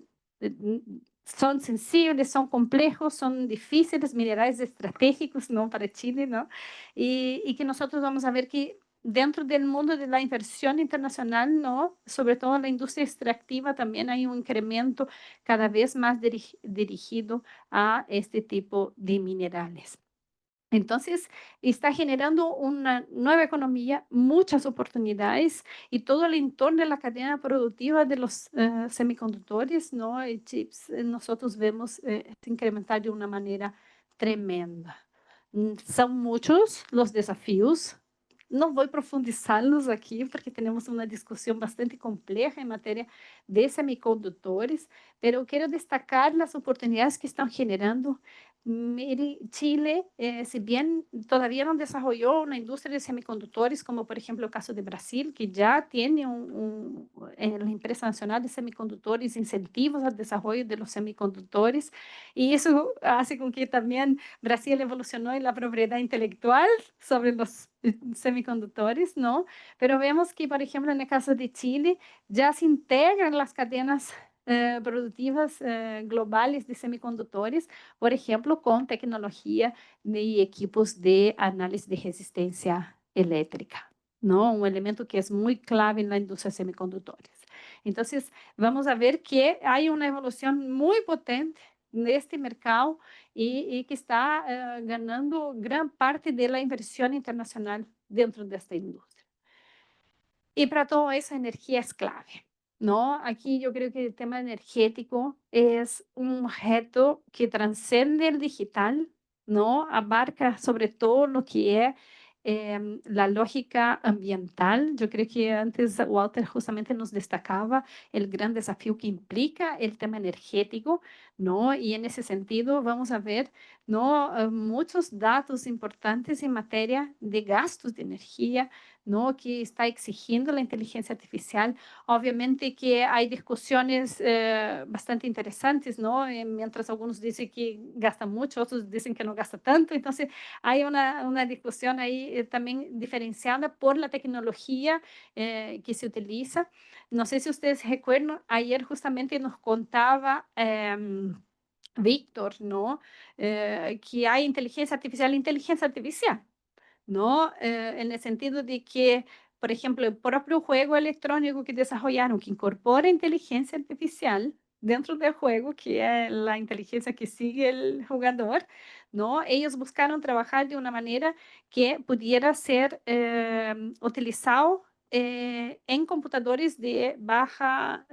son sensibles, son complejos, son difíciles, minerales estratégicos, ¿no? Para Chile, ¿no? Y que nosotros vamos a ver que dentro del mundo de la inversión internacional, ¿no? Sobre todo en la industria extractiva, también hay un incremento cada vez más dirigido a este tipo de minerales. Entonces, está generando una nueva economía, muchas oportunidades y todo el entorno de la cadena productiva de los semiconductores, ¿no? Y chips, nosotros vemos incrementar de una manera tremenda. Son muchos los desafíos. No voy a profundizarlos aquí porque tenemos una discusión bastante compleja en materia de semiconductores, pero quiero destacar las oportunidades que están generando. Mire, Chile, si bien todavía no desarrolló una industria de semiconductores, como por ejemplo el caso de Brasil, que ya tiene la empresa nacional de semiconductores incentivos al desarrollo de los semiconductores, y eso hace con que también Brasil evolucionó en la propiedad intelectual sobre los semiconductores, ¿no? Pero vemos que, por ejemplo, en el caso de Chile, ya se integran las cadenas productivas globales de semiconductores, por ejemplo, con tecnología y equipos de análisis de resistencia eléctrica, ¿no? Un elemento que es muy clave en la industria de semiconductores. Entonces, vamos a ver que hay una evolución muy potente de este mercado y que está ganando gran parte de la inversión internacional dentro de esta industria. Y para todo eso, energía es clave, ¿no? Aquí yo creo que el tema energético es un reto que transcende el digital, ¿no? Abarca sobre todo lo que es la lógica ambiental. Yo creo que antes Walter justamente nos destacaba el gran desafío que implica el tema energético, ¿no? Y en ese sentido vamos a ver, ¿no? Muchos datos importantes en materia de gastos de energía, ¿no? Que está exigiendo la inteligencia artificial. Obviamente que hay discusiones bastante interesantes, ¿no? Mientras algunos dicen que gasta mucho, otros dicen que no gasta tanto. Entonces, hay una discusión ahí también diferenciada por la tecnología que se utiliza. No sé si ustedes recuerdan, ayer justamente nos contaba Víctor, ¿no? Que hay inteligencia artificial. ¿No? En el sentido de que, por ejemplo, el propio juego electrónico que desarrollaron, que incorpora inteligencia artificial dentro del juego, que es la inteligencia que sigue el jugador, ¿no? Ellos buscaron trabajar de una manera que pudiera ser utilizado en computadores de baja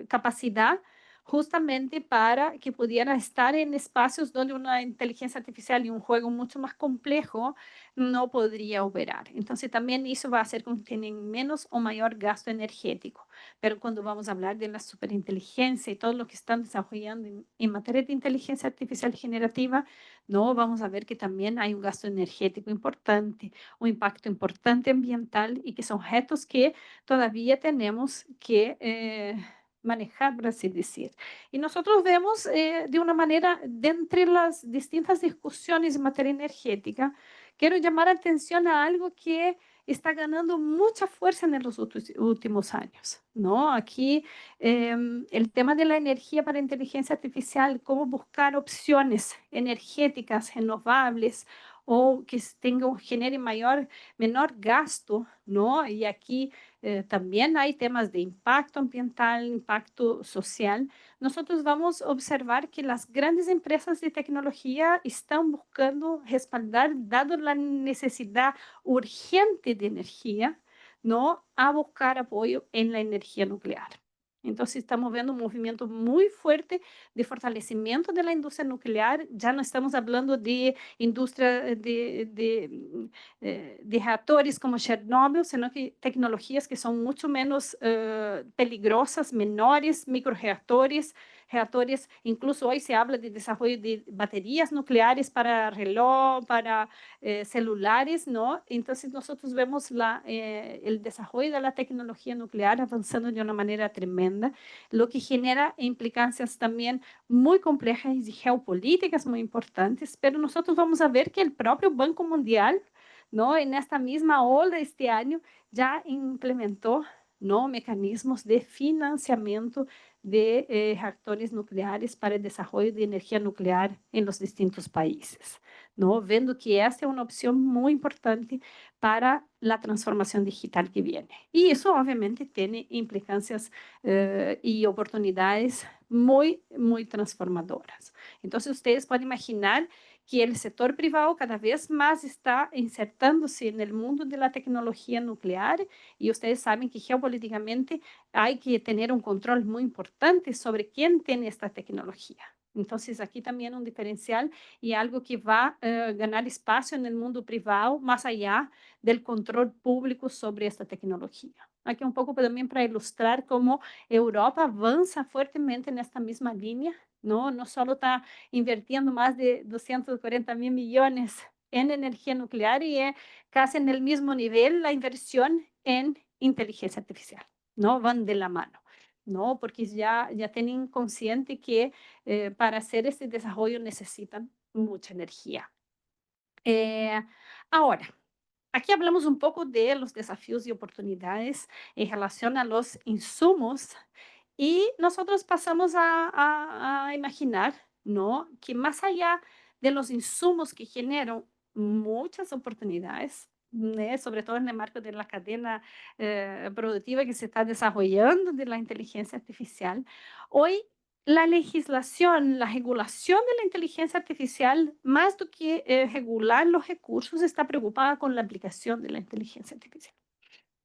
capacidad, justamente para que pudiera estar en espacios donde una inteligencia artificial y un juego mucho más complejo no podría operar. Entonces, también eso va a hacer con que tengan menos o mayor gasto energético. Pero cuando vamos a hablar de la superinteligencia y todo lo que están desarrollando en materia de inteligencia artificial generativa, no vamos a ver que también hay un gasto energético importante, un impacto importante ambiental y que son retos que todavía tenemos que manejar, por así decir. Y nosotros vemos de una manera, de entre las distintas discusiones en materia energética, quiero llamar atención a algo que está ganando mucha fuerza en los últimos años, ¿no? Aquí el tema de la energía para inteligencia artificial, cómo buscar opciones energéticas renovables o que genere menor gasto, ¿no? Y aquí también hay temas de impacto ambiental, impacto social. Nosotros vamos a observar que las grandes empresas de tecnología están buscando respaldar, dado la necesidad urgente de energía, ¿no? A buscar apoyo en la energía nuclear. Entonces estamos viendo un movimiento muy fuerte de fortalecimiento de la industria nuclear. Ya no estamos hablando de industria de reactores como Chernobyl, sino que tecnologías que son mucho menos peligrosas, menores, microreactores, reactores, incluso hoy se habla de desarrollo de baterías nucleares para reloj, para celulares, ¿no? Entonces nosotros vemos el desarrollo de la tecnología nuclear avanzando de una manera tremenda, lo que genera implicancias también muy complejas y geopolíticas muy importantes, pero nosotros vamos a ver que el propio Banco Mundial, ¿no? En esta misma ola este año ya implementó, ¿no? Mecanismos de financiamiento de reactores nucleares para el desarrollo de energía nuclear en los distintos países, ¿no? Vendo que esta é uma opção muito importante para a transformação digital que viene. E isso, obviamente, tem implicâncias e oportunidades muito transformadoras. Então, vocês podem imaginar que o setor privado cada vez mais está insertando-se no mundo da tecnologia nuclear e vocês sabem que geopolíticamente há que ter um controle muito importante sobre quem tem esta tecnologia. Então, aqui também é um diferencial y algo que va a ganar espacio en el mundo privado más allá del control público sobre esta tecnología. Aquí un poco también para ilustrar cómo Europa avanza fuertemente en esta misma línea, ¿no? No solo está invirtiendo más de 240 mil millones en energía nuclear y casi en el mismo nivel la inversión en inteligencia artificial, ¿no? Van de la mano, ¿no? Porque ya tienen consciente que para hacer este desarrollo necesitan mucha energía. Ahora, aquí hablamos un poco de los desafíos y oportunidades en relación a los insumos y nosotros pasamos a imaginar, ¿no? Que más allá de los insumos que generan muchas oportunidades, ¿né? Sobre todo en el marco de la cadena productiva que se está desarrollando de la inteligencia artificial, hoy la legislación, la regulación de la inteligencia artificial, más do que regular los recursos, está preocupada con la aplicación de la inteligencia artificial.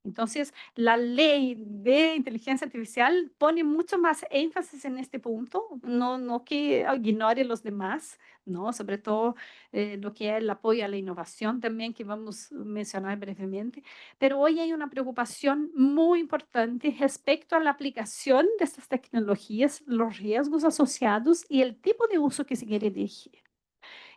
Entonces, la ley de inteligencia artificial pone mucho más énfasis en este punto, no que ignore los demás, ¿no? Sobre todo lo que es el apoyo a la innovación también, que vamos a mencionar brevemente. Pero hoy hay una preocupación muy importante respecto a la aplicación de estas tecnologías, los riesgos asociados y el tipo de uso que se quiere elegir.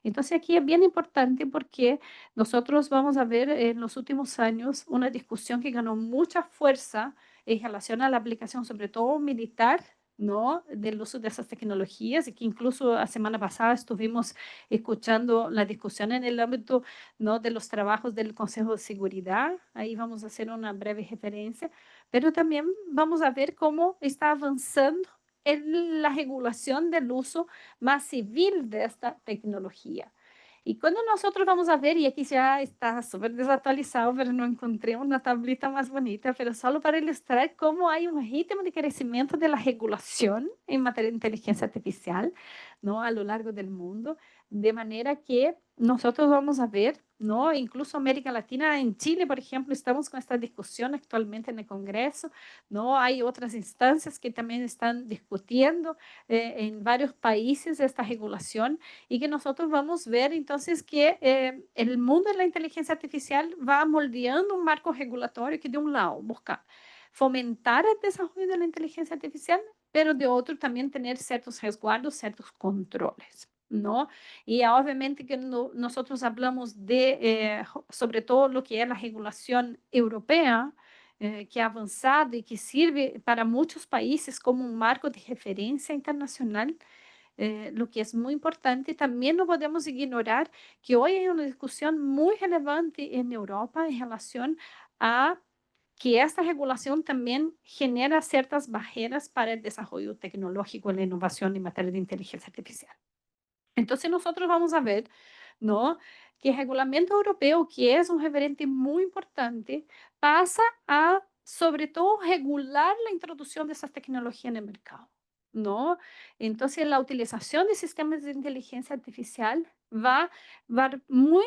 Entonces aquí es bien importante porque nosotros vamos a ver en los últimos años una discusión que ganó mucha fuerza en relación a la aplicación, sobre todo militar, ¿no? Del uso de esas tecnologías y que incluso la semana pasada estuvimos escuchando la discusión en el ámbito, ¿no? De los trabajos del Consejo de Seguridad. Ahí vamos a hacer una breve referencia, pero también vamos a ver cómo está avanzando en la regulación del uso más civil de esta tecnología. Y cuando nosotros vamos a ver, y aquí ya está súper desactualizado, pero no encontré una tablita más bonita, pero solo para ilustrar cómo hay un ritmo de crecimiento de la regulación en materia de inteligencia artificial, ¿no? A lo largo del mundo, de manera que nosotros vamos a ver, ¿no? Incluso América Latina, en Chile, por ejemplo, estamos con esta discusión actualmente en el Congreso, ¿no? Hay otras instancias que también están discutiendo en varios países esta regulación y que nosotros vamos a ver entonces que el mundo de la inteligencia artificial va moldeando un marco regulatorio que de un lado busca fomentar el desarrollo de la inteligencia artificial, pero de otro también tener ciertos resguardos, ciertos controles, ¿no? Y obviamente que nosotros hablamos de, sobre todo lo que es la regulación europea, que ha avançado e que sirve para muitos países como um marco de referência internacional, lo que es muy importante. También no podemos ignorar que hoy hay una discusión muy relevante en Europa en relación a que esta regulación también genera ciertas barreras para el desarrollo tecnológico y la innovación en materia de inteligencia artificial. Entonces nosotros vamos a ver, ¿no? Que el regulamento europeo, que es un referente muy importante, pasa a, sobre todo, regular la introducción de esas tecnologías en el mercado, ¿no? Entonces la utilización de sistemas de inteligencia artificial va muy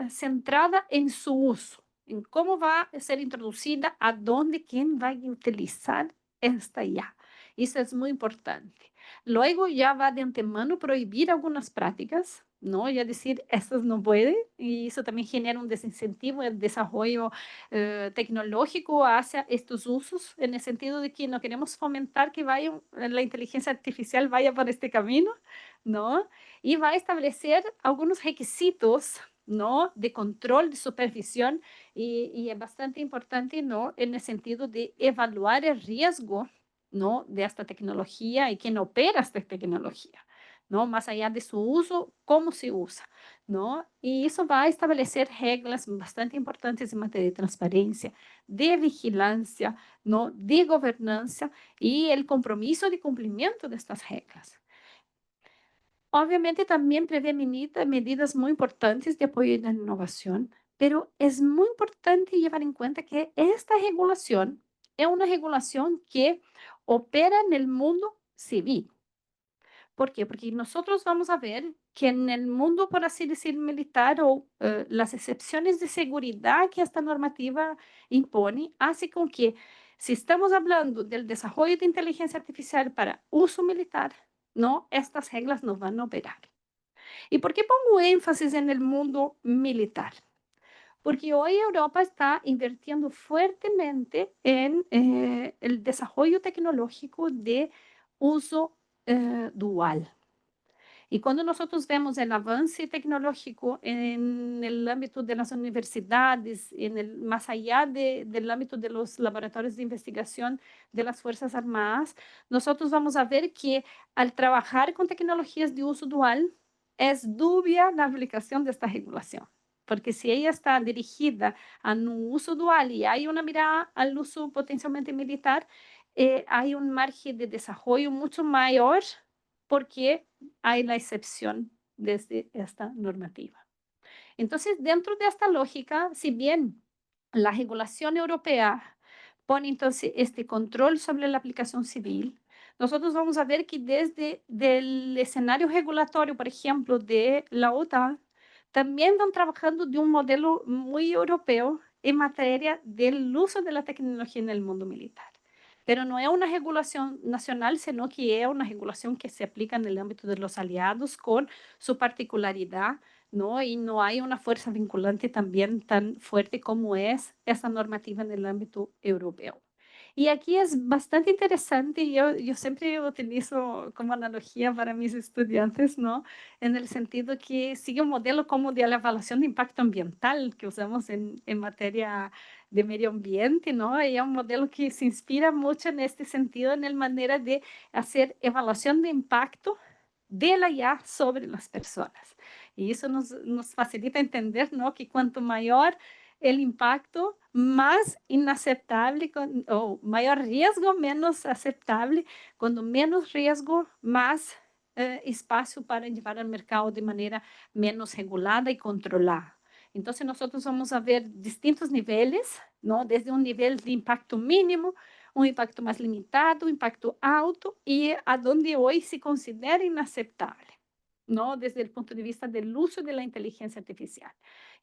centrada en su uso, en cómo va a ser introducida, a dónde, quién va a utilizar esta IA. Eso es muy importante. Luego ya va de antemano prohibir algunas prácticas, ¿no? Ya decir, estas no pueden, y eso también genera un desincentivo el desarrollo tecnológico hacia estos usos, en el sentido de que no queremos fomentar que la inteligencia artificial vaya por este camino, ¿no? Y va a establecer algunos requisitos, ¿no? De control, de supervisión, y es bastante importante, ¿no? En el sentido de evaluar el riesgo, ¿no? De esta tecnología y quién opera esta tecnología, ¿no? Más allá de su uso, cómo se usa, ¿no? Y eso va a establecer reglas bastante importantes en materia de transparencia, de vigilancia, ¿no? De gobernanza y el compromiso de cumplimiento de estas reglas. Obviamente también prevé medidas muy importantes de apoyo a la innovación, pero es muy importante llevar en cuenta que esta regulación es una regulación que opera en el mundo civil. ¿Por qué? Porque nosotros vamos a ver que en el mundo, por así decir, militar o las excepciones de seguridad que esta normativa impone, hace con que si estamos hablando del desarrollo de inteligencia artificial para uso militar, no, estas reglas no van a operar. ¿Y por qué pongo énfasis en el mundo militar? Porque hoy Europa está invirtiendo fuertemente en el desarrollo tecnológico de uso dual. Y cuando nosotros vemos el avance tecnológico en el ámbito de las universidades, más allá del ámbito de los laboratorios de investigación de las Fuerzas Armadas, nosotros vamos a ver que al trabajar con tecnologías de uso dual, es dubia la aplicación de esta regulación. Porque si ella está dirigida a un uso dual y hay una mirada al uso potencialmente militar, hay un margen de desarrollo mucho mayor porque hay la excepción desde esta normativa. Entonces, dentro de esta lógica, si bien la regulación europea pone entonces este control sobre la aplicación civil, nosotros vamos a ver que desde el escenario regulatorio, por ejemplo, de la OTAN, también van trabajando de un modelo muy europeo en materia del uso de la tecnología en el mundo militar. Pero no es una regulación nacional, sino que es una regulación que se aplica en el ámbito de los aliados con su particularidad, ¿no? Y no hay una fuerza vinculante también tan fuerte como es esa normativa en el ámbito europeo. Y aquí es bastante interesante, yo siempre utilizo como analogía para mis estudiantes, ¿no? En el sentido que sigue un modelo como de la evaluación de impacto ambiental que usamos en materia de medio ambiente, ¿no? Y es un modelo que se inspira mucho en este sentido, en la manera de hacer evaluación de impacto de la IA sobre las personas. Y eso nos facilita entender, ¿no? Que cuanto mayor el impacto, más inaceptable o mayor riesgo, menos aceptable. Cuando menos riesgo, más espacio para llevar al mercado de manera menos regulada y controlada. Entonces nosotros vamos a ver distintos niveles, ¿no? Desde un nivel de impacto mínimo, un impacto más limitado, un impacto alto y a donde hoy se considera inaceptable, ¿no? Desde el punto de vista del uso de la inteligencia artificial.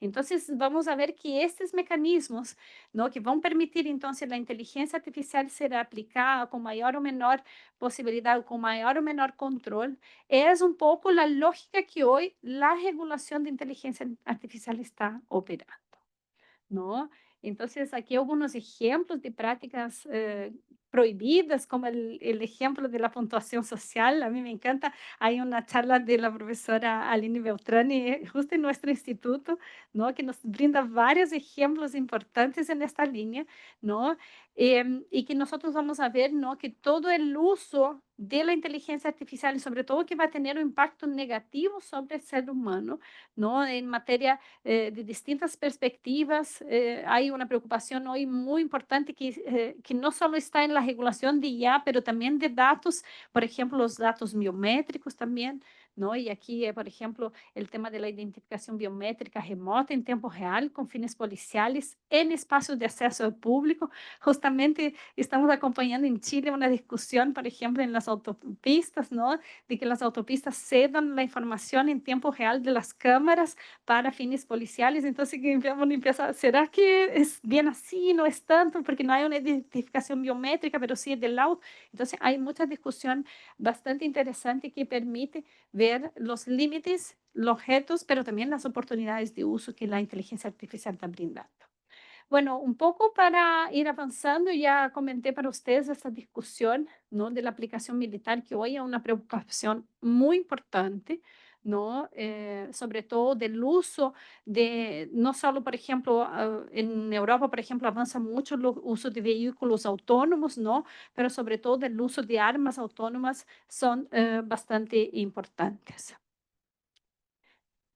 Entonces, vamos a ver que estos mecanismos, ¿no? Que van permitir entonces la inteligencia artificial ser aplicada con mayor o menor posibilidad, con mayor o menor control, es un poco la lógica que hoy la regulación de inteligencia artificial está operando, ¿no? Entonces, aquí algunos ejemplos de prácticas prohibidas, como el ejemplo de la puntuación social. A mí me encanta. Hay una charla de la profesora Aline Beltrán, justo en nuestro instituto, ¿no? Que nos brinda varios ejemplos importantes en esta línea, ¿no? Y que nosotros vamos a ver, ¿no? Que todo el uso de la inteligencia artificial, y sobre todo que va a tener un impacto negativo sobre el ser humano, ¿no? En materia de distintas perspectivas. Hay una preocupación hoy muy importante que no solo está en la regulación de IA, pero también de datos, por ejemplo, los datos biométricos también, ¿no? Y aquí, por ejemplo, el tema de la identificación biométrica remota en tiempo real con fines policiales en espacios de acceso al público. Justamente estamos acompañando en Chile una discusión, por ejemplo, en las autopistas, ¿no? De que las autopistas cedan la información en tiempo real de las cámaras para fines policiales. Entonces, que uno empieza, ¿será que es bien así? No es tanto, porque no hay una identificación biométrica, pero sí es del auto. Entonces, hay mucha discusión bastante interesante que permite ver los límites, los retos, pero también las oportunidades de uso que la inteligencia artificial está brindando. Bueno, un poco para ir avanzando, ya comenté para ustedes esta discusión, ¿no? De la aplicación militar, que hoy es una preocupación muy importante, ¿no? Sobre todo del uso de, no solo, por ejemplo, en Europa, por ejemplo, avanza mucho el uso de vehículos autónomos, ¿no? Pero sobre todo el uso de armas autónomas son bastante importantes.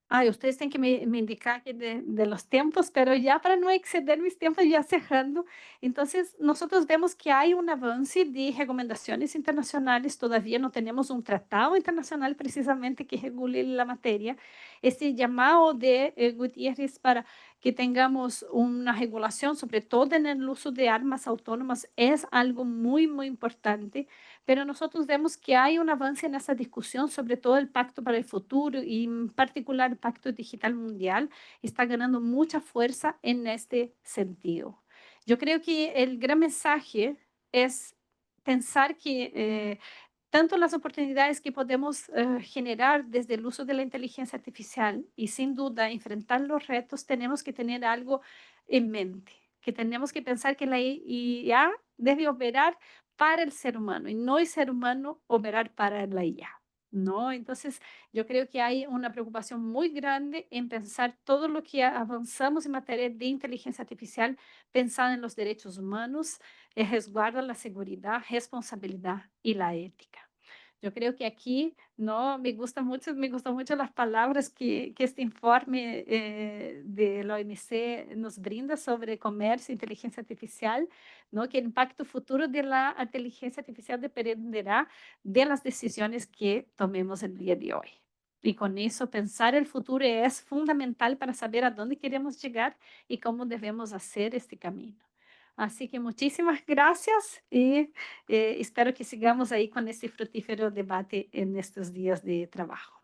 Ay, ustedes tienen que me indicar aquí de los tiempos, pero ya para no exceder mis tiempos, ya cerrando. Entonces, nosotros vemos que hay un avance de recomendaciones internacionales, todavía no tenemos un tratado internacional precisamente que regule la materia. Este llamado de Gutiérrez para que tengamos una regulación, sobre todo en el uso de armas autónomas, es algo muy, muy importante, pero nosotros vemos que hay un avance en esa discusión, sobre todo el Pacto para el Futuro y en particular el Pacto Digital Mundial, está ganando mucha fuerza en este sentido. Yo creo que el gran mensaje es pensar que tanto las oportunidades que podemos generar desde el uso de la inteligencia artificial y sin duda enfrentar los retos, tenemos que tener algo en mente, que tenemos que pensar que la IA debe operar para el ser humano y no el ser humano operar para la IA, ¿no? Entonces, yo creo que hay una preocupación muy grande en pensar todo lo que avanzamos en materia de inteligencia artificial, pensar en los derechos humanos, el resguardo, la seguridad, responsabilidad y la ética. Yo creo que aquí, no, me gustan mucho las palabras que este informe de la OMC nos brinda sobre comercio e inteligencia artificial, ¿no? Que el impacto futuro de la inteligencia artificial dependerá de las decisiones que tomemos el día de hoy. Y con eso, pensar el futuro es fundamental para saber a dónde queremos llegar y cómo debemos hacer este camino. Así que muchísimas gracias y espero que sigamos ahí con este fructífero debate en estos días de trabajo.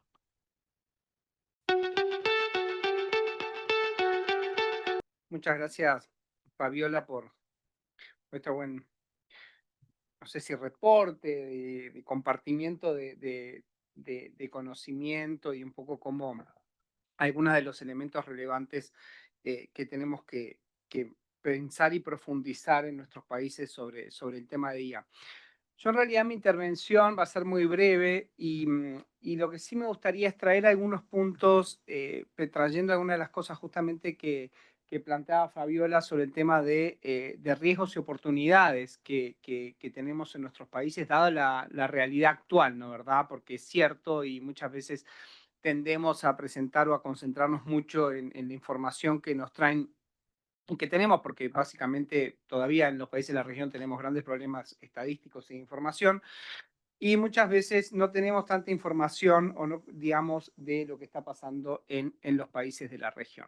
Muchas gracias, Fabiola, por este buen, no sé si reporte, de compartimiento de conocimiento y un poco como algunos de los elementos relevantes que tenemos que pensar y profundizar en nuestros países sobre el tema de IA. Yo en realidad mi intervención va a ser muy breve y lo que sí me gustaría es traer algunos puntos, trayendo algunas de las cosas justamente que planteaba Fabiola sobre el tema de riesgos y oportunidades que tenemos en nuestros países, dada la realidad actual, ¿no? ¿Verdad? Porque es cierto y muchas veces tendemos a presentar o a concentrarnos mucho en la información que nos traen y que tenemos, porque básicamente todavía en los países de la región tenemos grandes problemas estadísticos e información, y muchas veces no tenemos tanta información o no, digamos, de lo que está pasando en los países de la región.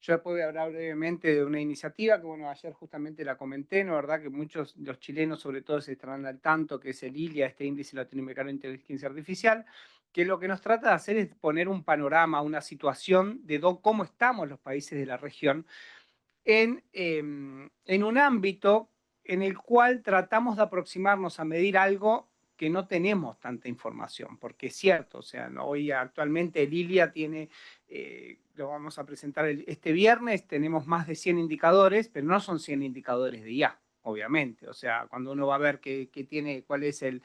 Yo después voy a hablar brevemente de una iniciativa que, bueno, ayer justamente la comenté, ¿no? ¿Verdad? Que muchos, los chilenos sobre todo, se estarán al tanto, que es el ILIA, este Índice Latinoamericano de Inteligencia Artificial, que lo que nos trata de hacer es poner un panorama, una situación de cómo estamos los países de la región en un ámbito en el cual tratamos de aproximarnos a medir algo que no tenemos tanta información, porque es cierto, o sea, hoy actualmente el ILIA tiene, lo vamos a presentar este viernes, tenemos más de 100 indicadores, pero no son 100 indicadores de IA. obviamente. O sea, cuando uno va a ver cuál es el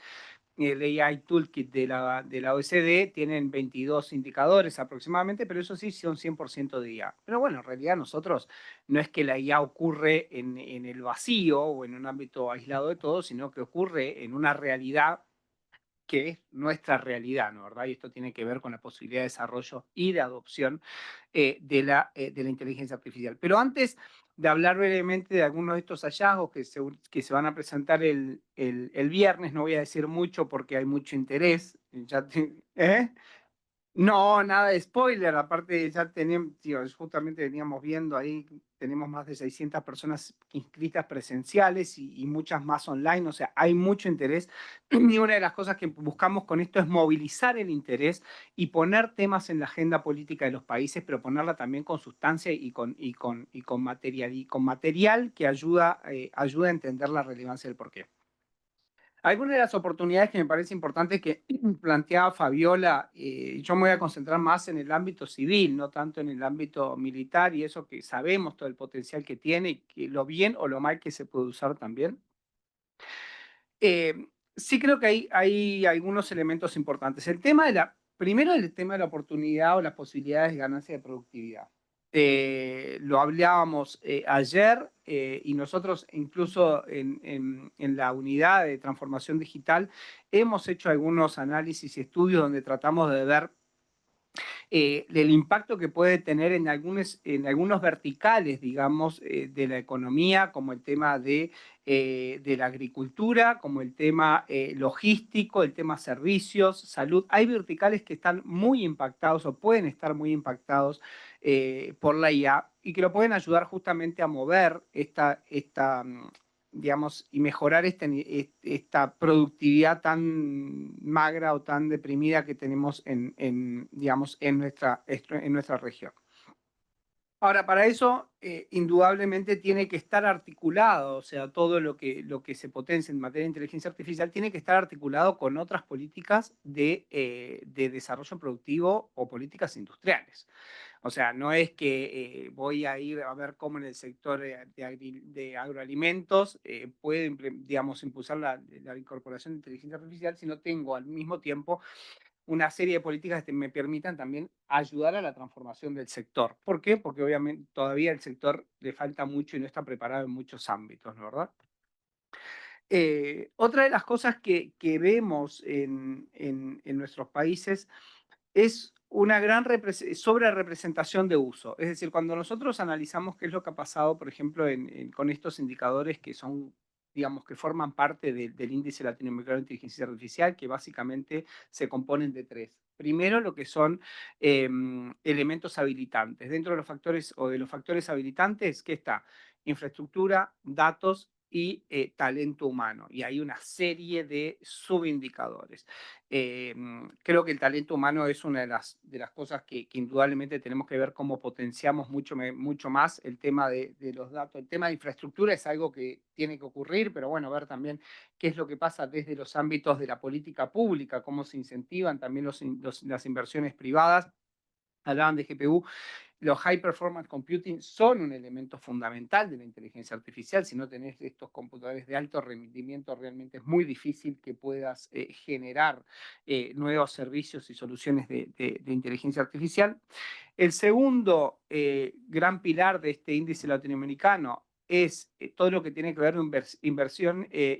AI Toolkit de la OECD, tienen 22 indicadores aproximadamente, pero eso sí son 100% de IA. Pero bueno, en realidad nosotros no es que la IA ocurre en el vacío o en un ámbito aislado de todo, sino que ocurre en una realidad que es nuestra realidad, ¿no? ¿Verdad? Y esto tiene que ver con la posibilidad de desarrollo y de adopción de la inteligencia artificial. Pero antes de hablar brevemente de algunos de estos hallazgos que se van a presentar el viernes, no voy a decir mucho porque hay mucho interés. ¿Eh? No, nada de spoiler, aparte ya tenemos, tío, justamente veníamos viendo ahí, tenemos más de 600 personas inscritas presenciales y muchas más online, o sea, hay mucho interés. Y una de las cosas que buscamos con esto es movilizar el interés y poner temas en la agenda política de los países, pero ponerla también con sustancia y con material que ayuda a entender la relevancia del porqué. Algunas de las oportunidades que me parece importante que planteaba Fabiola, yo me voy a concentrar más en el ámbito civil, no tanto en el ámbito militar y eso que sabemos todo el potencial que tiene y que lo bien o lo mal que se puede usar también. Sí creo que hay algunos elementos importantes. Primero el tema de la oportunidad o las posibilidades de ganancia de productividad. Lo hablábamos ayer y nosotros incluso en la unidad de transformación digital hemos hecho algunos análisis y estudios donde tratamos de ver del impacto que puede tener en algunos verticales, digamos, de la economía, como el tema de la agricultura, como el tema logístico, el tema servicios, salud. Hay verticales que están muy impactados o pueden estar muy impactados por la IA y que lo pueden ayudar justamente a mover digamos, y mejorar esta productividad tan magra o tan deprimida que tenemos digamos, en nuestra región. Ahora, para eso, indudablemente tiene que estar articulado, o sea, todo lo que se potencia en materia de inteligencia artificial tiene que estar articulado con otras políticas de desarrollo productivo o políticas industriales. O sea, no es que voy a ir a ver cómo en el sector de agroalimentos puede, digamos, impulsar la incorporación de inteligencia artificial, sino tengo al mismo tiempo una serie de políticas que me permitan también ayudar a la transformación del sector. ¿Por qué? Porque obviamente todavía el sector le falta mucho y no está preparado en muchos ámbitos, ¿no? ¿Verdad? Otra de las cosas que vemos en nuestros países es una gran sobre representación de uso. Es decir, cuando nosotros analizamos qué es lo que ha pasado, por ejemplo, con estos indicadores que son, digamos, que forman parte del índice latinoamericano de inteligencia artificial, que básicamente se componen de tres. Primero, lo que son elementos habilitantes. Dentro de los factores o de los factores habilitantes, ¿qué está? Infraestructura, datos y talento humano. Y hay una serie de subindicadores. Creo que el talento humano es una de las cosas que indudablemente tenemos que ver cómo potenciamos mucho más el tema de los datos. El tema de infraestructura es algo que tiene que ocurrir, pero bueno, ver también qué es lo que pasa desde los ámbitos de la política pública, cómo se incentivan también las inversiones privadas. Hablaban de GPU, los high performance computing son un elemento fundamental de la inteligencia artificial. Si no tenés estos computadores de alto rendimiento, realmente es muy difícil que puedas generar nuevos servicios y soluciones de inteligencia artificial. El segundo gran pilar de este índice latinoamericano es todo lo que tiene que ver con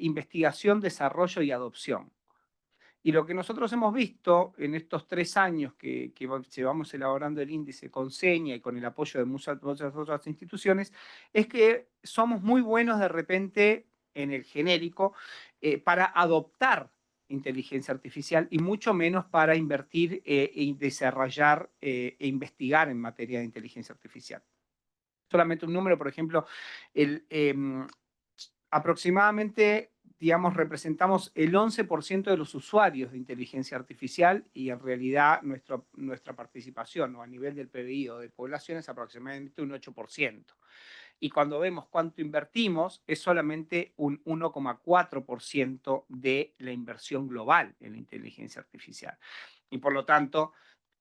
investigación, desarrollo y adopción. Y lo que nosotros hemos visto en estos 3 años que llevamos elaborando el índice con Seña y con el apoyo de muchas otras instituciones, es que somos muy buenos de repente en el genérico para adoptar inteligencia artificial y mucho menos para invertir y desarrollar e investigar en materia de inteligencia artificial. Solamente un número, por ejemplo, aproximadamente, digamos, representamos el 11% de los usuarios de inteligencia artificial y en realidad nuestra participación, ¿no?, a nivel del PBI o de población es aproximadamente un 8%. Y cuando vemos cuánto invertimos, es solamente un 1,4% de la inversión global en la inteligencia artificial. Y por lo tanto,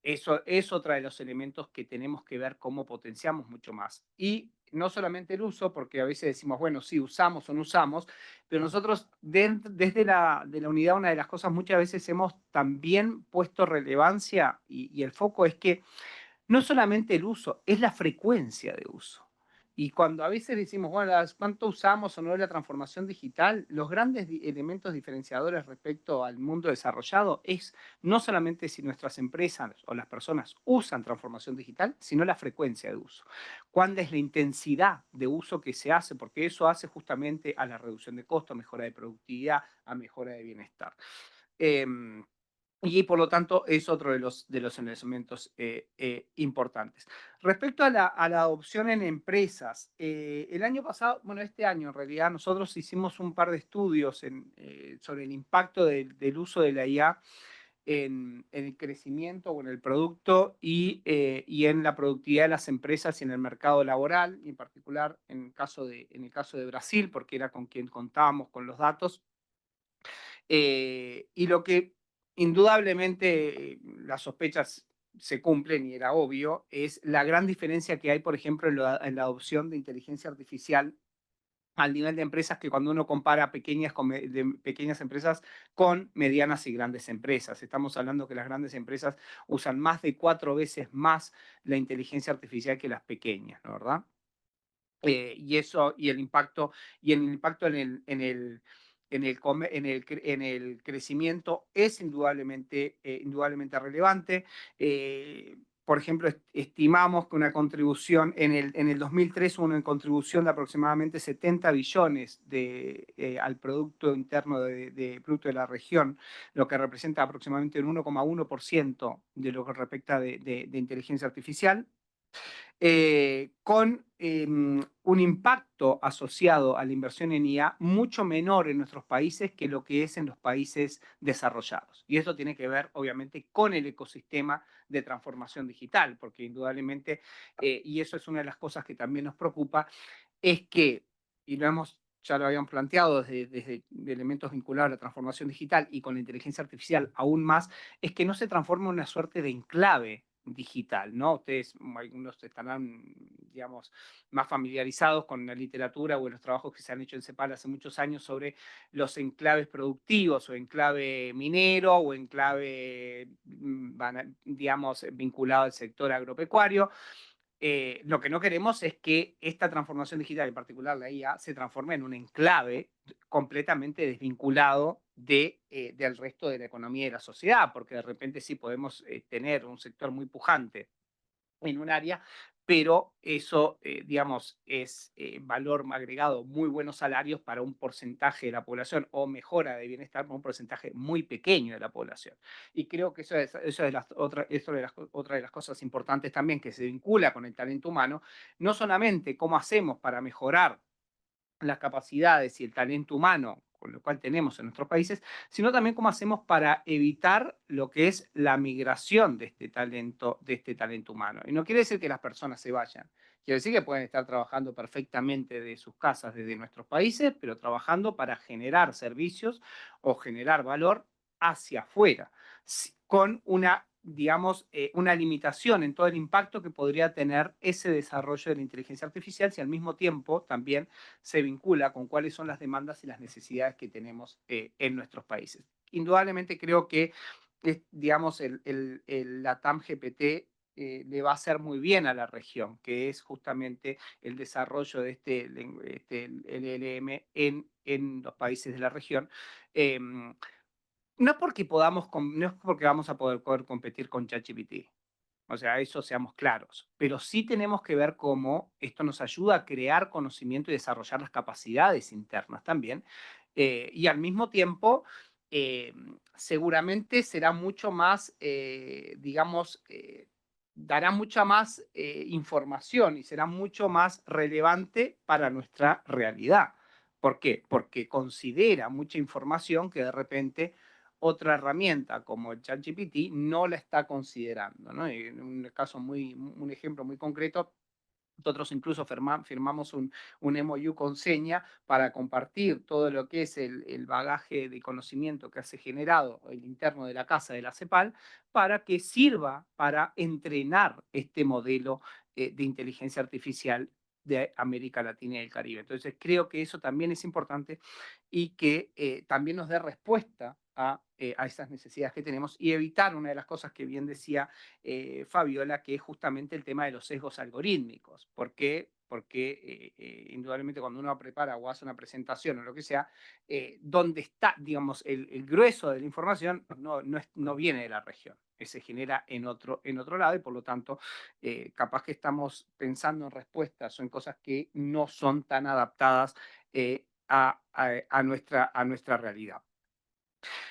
Eso es otro de los elementos que tenemos que ver cómo potenciamos mucho más. Y no solamente el uso, porque a veces decimos, bueno, sí, usamos o no usamos, pero nosotros desde de la unidad, una de las cosas muchas veces hemos también puesto relevancia y el foco es que no solamente el uso, es la frecuencia de uso. Y cuando a veces decimos, bueno, ¿cuánto usamos o no la transformación digital? Los grandes elementos diferenciadores respecto al mundo desarrollado es no solamente si nuestras empresas o las personas usan transformación digital, sino la frecuencia de uso. ¿Cuándo es la intensidad de uso que se hace? Porque eso hace justamente a la reducción de costos, a mejora de productividad, a mejora de bienestar. Y por lo tanto es otro de los elementos importantes. Respecto a la adopción en empresas, el año pasado, bueno, este año en realidad, nosotros hicimos un par de estudios sobre el impacto del uso de la IA en el crecimiento o en el producto y en la productividad de las empresas y en el mercado laboral, y en particular en el caso de Brasil, porque era con quien contábamos con los datos. Y lo que indudablemente las sospechas se cumplen y era obvio, es la gran diferencia que hay, por ejemplo, en la adopción de inteligencia artificial al nivel de empresas que cuando uno compara pequeñas empresas con medianas y grandes empresas. Estamos hablando que las grandes empresas usan más de 4 veces más la inteligencia artificial que las pequeñas, ¿no? ¿Verdad? Y eso, y el impacto en el crecimiento es indudablemente relevante. Por ejemplo, estimamos que una contribución en el 2003 hubo una contribución de aproximadamente 70 billones al Producto Interno Producto de la región, lo que representa aproximadamente un 1,1% de lo que respecta de inteligencia artificial con un impacto asociado a la inversión en IA mucho menor en nuestros países que lo que es en los países desarrollados. Y esto tiene que ver, obviamente, con el ecosistema de transformación digital, porque indudablemente, y eso es una de las cosas que también nos preocupa, es que, y ya lo habíamos planteado desde elementos vinculados a la transformación digital y con la inteligencia artificial aún más, es que no se transforme en una suerte de enclave digital, ¿no? Ustedes, algunos estarán, digamos, más familiarizados con la literatura o los trabajos que se han hecho en CEPAL hace muchos años sobre los enclaves productivos o enclave minero o enclave, digamos, vinculado al sector agropecuario. Lo que no queremos es que esta transformación digital, en particular la IA, se transforme en un enclave completamente desvinculado del resto de la economía y de la sociedad, porque de repente sí podemos tener un sector muy pujante en un área, pero eso, digamos, es valor agregado, muy buenos salarios para un porcentaje de la población o mejora de bienestar para un porcentaje muy pequeño de la población. Y creo que otra de las cosas importantes también que se vincula con el talento humano, no solamente cómo hacemos para mejorar las capacidades y el talento humano, con lo cual tenemos en nuestros países, sino también cómo hacemos para evitar lo que es la migración de este talento humano. Y no quiere decir que las personas se vayan, quiere decir que pueden estar trabajando perfectamente de sus casas, desde nuestros países, pero trabajando para generar servicios o generar valor hacia afuera, con una digamos, una limitación en todo el impacto que podría tener ese desarrollo de la inteligencia artificial si al mismo tiempo también se vincula con cuáles son las demandas y las necesidades que tenemos en nuestros países. Indudablemente creo que, digamos, el LATAM GPT le va a hacer muy bien a la región, que es justamente el desarrollo de este LLM en los países de la región. No es porque vamos a poder competir con ChatGPT. O sea, eso seamos claros. Pero sí tenemos que ver cómo esto nos ayuda a crear conocimiento y desarrollar las capacidades internas también. Y al mismo tiempo, eh, seguramente será mucho más, digamos, dará mucha más información y será mucho más relevante para nuestra realidad. ¿Por qué? Porque considera mucha información que de repente otra herramienta como el ChatGPT no la está considerando, ¿no? En un ejemplo muy concreto, Nosotros incluso firmamos un MOU con Seña para compartir todo lo que es el bagaje de conocimiento que se ha generado el interno de la casa de la CEPAL para que sirva para entrenar este modelo de inteligencia artificial de América Latina y el Caribe. Entonces creo que eso también es importante y que también nos dé respuesta a esas necesidades que tenemos y evitar una de las cosas que bien decía Fabiola, que es justamente el tema de los sesgos algorítmicos. ¿Por qué? Porque indudablemente cuando uno prepara o hace una presentación o lo que sea, donde está, digamos, el grueso de la información no viene de la región, se genera en otro lado y por lo tanto capaz que estamos pensando en respuestas o en cosas que no son tan adaptadas a nuestra realidad.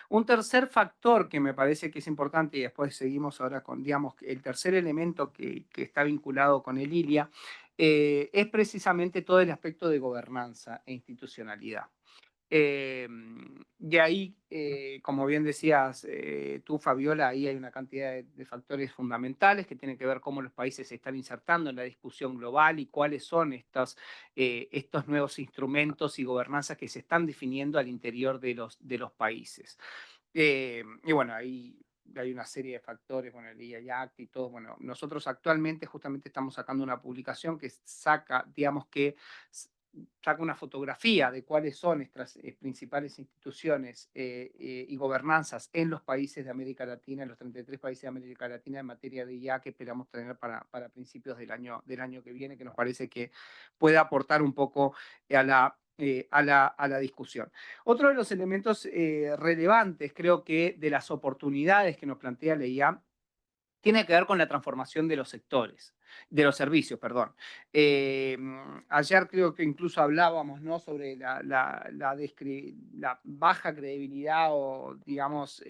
Un tercer factor que me parece que es importante, y después seguimos ahora con, digamos, el tercer elemento que está vinculado con el ILIA, es precisamente todo el aspecto de gobernanza e institucionalidad. Y ahí, como bien decías tú, Fabiola, ahí hay una cantidad de factores fundamentales que tienen que ver cómo los países se están insertando en la discusión global y cuáles son estos nuevos instrumentos y gobernanzas que se están definiendo al interior de los países. Y bueno, ahí hay una serie de factores, bueno, el IAC y todo. Bueno, nosotros actualmente justamente estamos sacando una publicación que saca, digamos que saca una fotografía de cuáles son nuestras principales instituciones y gobernanzas en los países de América Latina, en los 33 países de América Latina en materia de IA que esperamos tener para principios del año que viene, que nos parece que puede aportar un poco a la discusión. Otro de los elementos relevantes, creo que de las oportunidades que nos plantea la IA, tiene que ver con la transformación de los sectores, de los servicios, perdón. Ayer creo que incluso hablábamos, ¿no?, sobre la baja credibilidad o, digamos,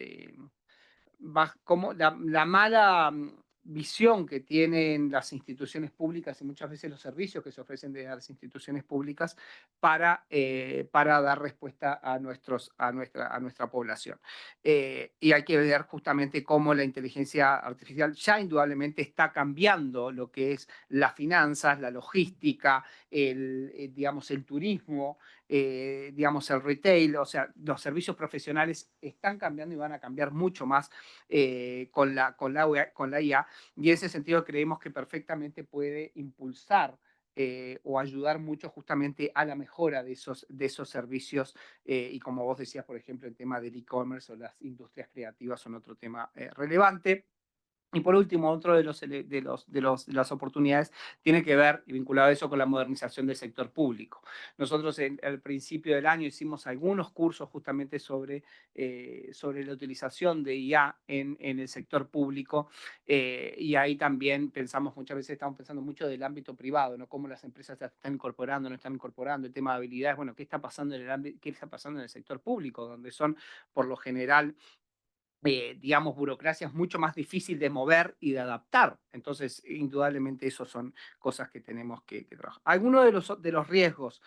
como la mala visión que tienen las instituciones públicas y muchas veces los servicios que se ofrecen desde las instituciones públicas para dar respuesta a nuestra población. Y hay que ver justamente cómo la inteligencia artificial ya indudablemente está cambiando lo que es las finanzas, la logística, digamos, el turismo, digamos, el retail, o sea, los servicios profesionales están cambiando y van a cambiar mucho más con la IA, y en ese sentido creemos que perfectamente puede impulsar o ayudar mucho justamente a la mejora de esos servicios y como vos decías, por ejemplo, el tema del e-commerce o las industrias creativas son otro tema relevante. Y por último, otro de las oportunidades tiene que ver, y vinculado a eso, con la modernización del sector público. Nosotros al principio del año hicimos algunos cursos justamente sobre la utilización de IA en el sector público y ahí también pensamos, muchas veces estamos pensando mucho del ámbito privado, ¿no? Cómo las empresas se están incorporando, no están incorporando, el tema de habilidades, bueno, ¿qué está pasando en el ámbito, qué está pasando en el sector público, donde son por lo general digamos, burocracia es mucho más difícil de mover y de adaptar. Entonces, indudablemente, eso son cosas que tenemos que trabajar. Algunos de los riesgos,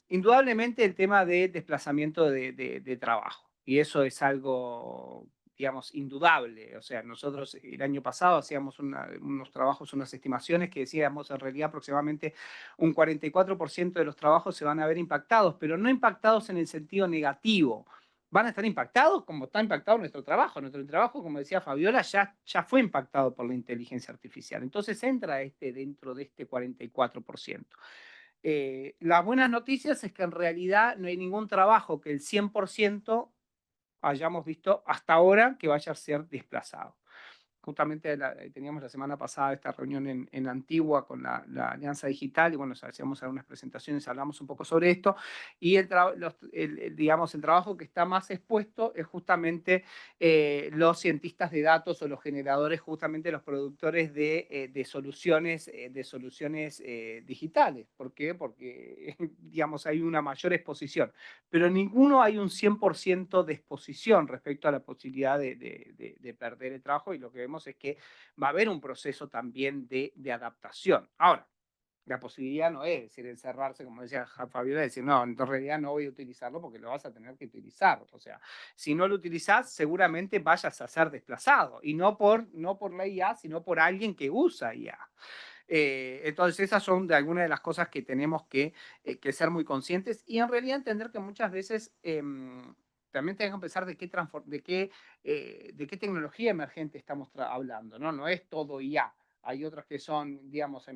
indudablemente el tema de desplazamiento de trabajo. Y eso es algo, digamos, indudable. O sea, nosotros el año pasado hacíamos unos trabajos, unas estimaciones que decíamos en realidad aproximadamente un 44% de los trabajos se van a ver impactados, pero no impactados en el sentido negativo, van a estar impactados como está impactado nuestro trabajo. Nuestro trabajo, como decía Fabiola, ya fue impactado por la inteligencia artificial. Entonces entra dentro de este 44%. Las buenas noticias es que en realidad no hay ningún trabajo que el 100% hayamos visto hasta ahora que vaya a ser desplazado. Justamente teníamos la semana pasada esta reunión en Antigua con la Alianza Digital y bueno, hacíamos algunas presentaciones, hablamos un poco sobre esto y digamos, el trabajo que está más expuesto es justamente los cientistas de datos o los generadores, justamente los productores de soluciones, digitales. ¿Por qué? Porque, digamos, hay una mayor exposición, pero en ninguno hay un 100% de exposición respecto a la posibilidad de perder el trabajo y lo que vemos es que va a haber un proceso también de adaptación. Ahora, la posibilidad no es decir encerrarse, como decía Fabiola, decir, no, en realidad no voy a utilizarlo porque lo vas a tener que utilizar. O sea, si no lo utilizás, seguramente vayas a ser desplazado. Y no por la IA, sino por alguien que usa IA. Entonces, esas son de algunas de las cosas que tenemos que ser muy conscientes y en realidad entender que muchas veces también tenemos que pensar de qué tecnología emergente estamos hablando, ¿no? No es todo IA. Hay otras que son, digamos,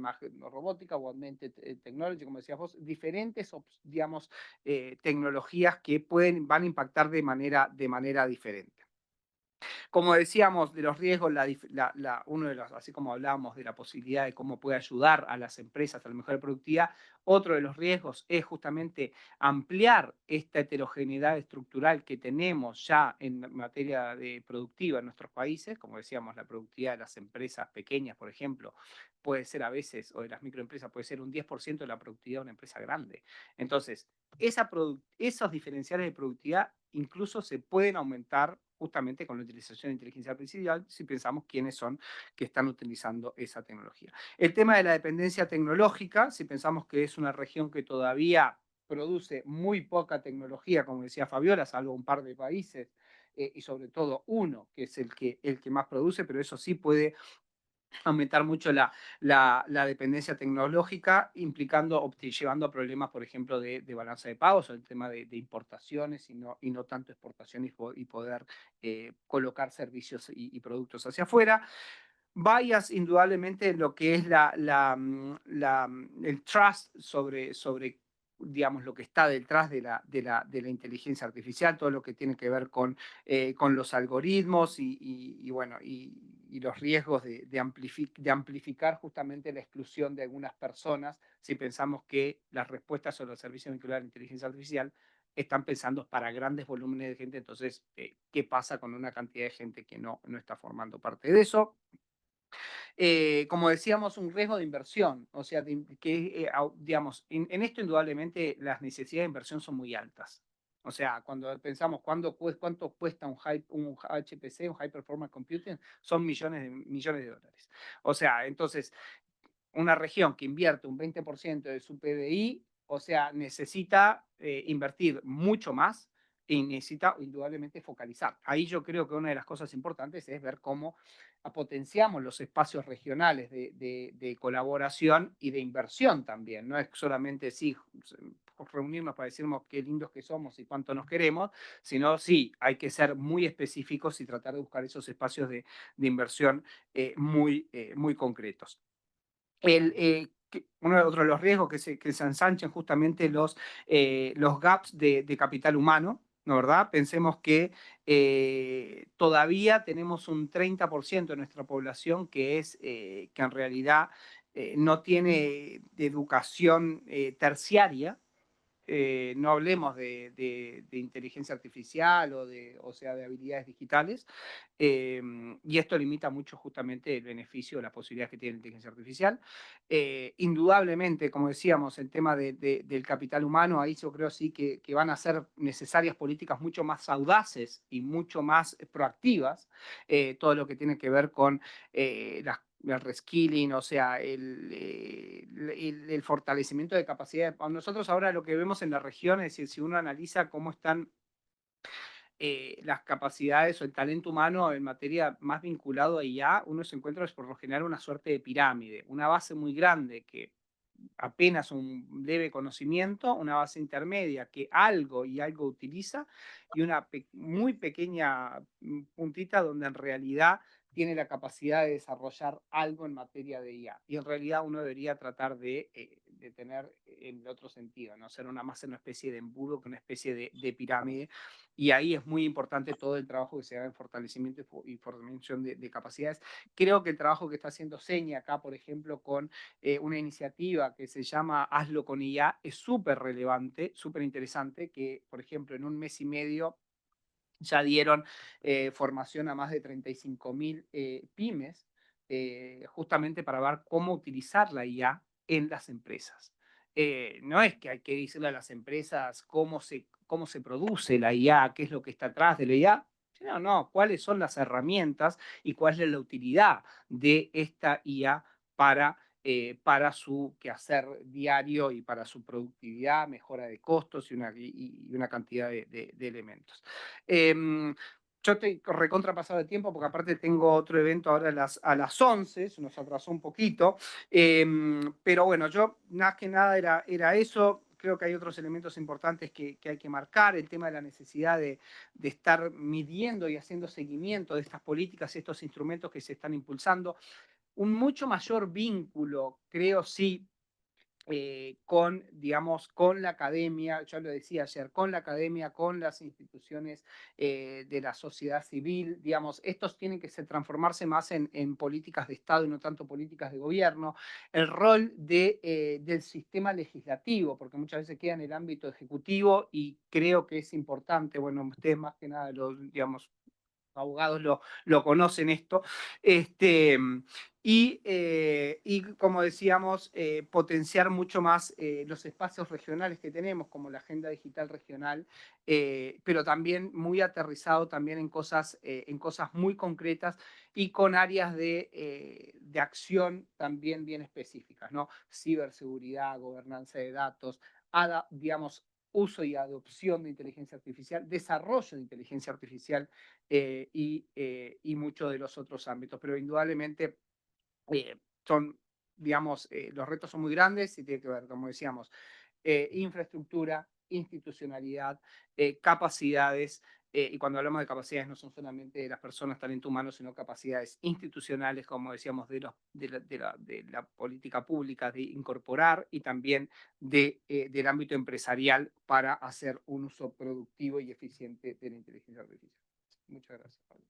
robótica o augmented technology, como decías vos, diferentes, digamos, tecnologías que van a impactar de manera diferente. Como decíamos, de los riesgos, uno de los, así como hablábamos de la posibilidad de cómo puede ayudar a las empresas a la mejor productividad, otro de los riesgos es justamente ampliar esta heterogeneidad estructural que tenemos ya en materia de productiva en nuestros países. Como decíamos, la productividad de las empresas pequeñas, por ejemplo, puede ser a veces, o de las microempresas, puede ser un 10% de la productividad de una empresa grande. Entonces, esos diferenciales de productividad incluso se pueden aumentar justamente con la utilización de inteligencia artificial si pensamos quiénes son que están utilizando esa tecnología. El tema de la dependencia tecnológica, si pensamos que es una región que todavía produce muy poca tecnología, como decía Fabiola, salvo un par de países, y sobre todo uno, que es el que más produce, pero eso sí puede aumentar mucho la dependencia tecnológica, llevando a problemas, por ejemplo, de balanza de pagos o el tema de importaciones y no tanto exportación y poder colocar servicios y productos hacia afuera. Vayas indudablemente en lo que es el trust sobre, digamos, lo que está detrás de la inteligencia artificial, todo lo que tiene que ver con los algoritmos bueno, y los riesgos de amplificar justamente la exclusión de algunas personas si pensamos que las respuestas sobre los servicios vinculados a la inteligencia artificial están pensando para grandes volúmenes de gente, entonces, ¿qué pasa con una cantidad de gente que no está formando parte de eso? Como decíamos, un riesgo de inversión. O sea, digamos, en esto indudablemente las necesidades de inversión son muy altas. O sea, cuando pensamos cuánto cuesta un HPC, un High Performance Computing, son millones de dólares. O sea, entonces, una región que invierte un 20% de su PBI, o sea, necesita invertir mucho más y necesita indudablemente focalizar. Ahí yo creo que una de las cosas importantes es ver cómo potenciamos los espacios regionales de colaboración y de inversión también. No es solamente sí reunirnos para decirnos qué lindos que somos y cuánto nos queremos, sino sí, hay que ser muy específicos y tratar de buscar esos espacios de inversión muy concretos. Otro de los riesgos que se ensanchen justamente los gaps de capital humano, ¿no verdad? Pensemos que todavía tenemos un 30% de nuestra población que en realidad no tiene educación terciaria. No hablemos de inteligencia artificial o sea, de habilidades digitales, y esto limita mucho justamente el beneficio, las posibilidades que tiene la inteligencia artificial. Indudablemente, como decíamos, el tema del capital humano, ahí yo creo sí que van a ser necesarias políticas mucho más audaces y mucho más proactivas, todo lo que tiene que ver con el reskilling, o sea, el fortalecimiento de capacidades. Nosotros ahora lo que vemos en la región, es decir, si uno analiza cómo están las capacidades o el talento humano en materia más vinculado a IA, uno se encuentra por lo general una suerte de pirámide, una base muy grande que apenas un leve conocimiento, una base intermedia que algo utiliza y una muy pequeña puntita donde en realidad tiene la capacidad de desarrollar algo en materia de IA. Y en realidad uno debería tratar de tener el otro sentido, no ser más una especie de embudo que una especie de pirámide. Y ahí es muy importante todo el trabajo que se haga en fortalecimiento y formación de capacidades. Creo que el trabajo que está haciendo Seña acá, por ejemplo, con una iniciativa que se llama Hazlo con IA, es súper relevante, súper interesante, que, por ejemplo, en un mes y medio ya dieron formación a más de 35.000 pymes, justamente para ver cómo utilizar la IA en las empresas. No es que hay que decirle a las empresas cómo se produce la IA, qué es lo que está atrás de la IA, sino no, cuáles son las herramientas y cuál es la utilidad de esta IA para su quehacer diario y para su productividad, mejora de costos y una cantidad de elementos. yo estoy recontrapasado de tiempo porque aparte tengo otro evento ahora a las 11, se nos atrasó un poquito. Pero bueno, yo más que nada era eso. Creo que hay otros elementos importantes que hay que marcar, el tema de la necesidad de estar midiendo y haciendo seguimiento de estas políticas, estos instrumentos que se están impulsando. Un mucho mayor vínculo, creo, sí, con, digamos, con la academia, yo lo decía ayer, con la academia, con las instituciones de la sociedad civil, digamos, estos tienen que transformarse más en políticas de Estado y no tanto políticas de gobierno. El rol del sistema legislativo, porque muchas veces queda en el ámbito ejecutivo y creo que es importante, bueno, ustedes más que nada, digamos, abogados lo conocen esto. Y como decíamos, potenciar mucho más los espacios regionales que tenemos, como la Agenda Digital Regional, pero también muy aterrizado también en cosas muy concretas y con áreas de acción también bien específicas, ¿no? Ciberseguridad, gobernanza de datos, digamos, uso y adopción de inteligencia artificial, desarrollo de inteligencia artificial y muchos de los otros ámbitos. Pero indudablemente son, digamos, los retos son muy grandes y tiene que ver, como decíamos, infraestructura, institucionalidad, capacidades. Y cuando hablamos de capacidades no son solamente de las personas, talento humano, sino capacidades institucionales, como decíamos, de la política pública, de incorporar y también del ámbito empresarial para hacer un uso productivo y eficiente de la inteligencia artificial. Muchas gracias, Pablo.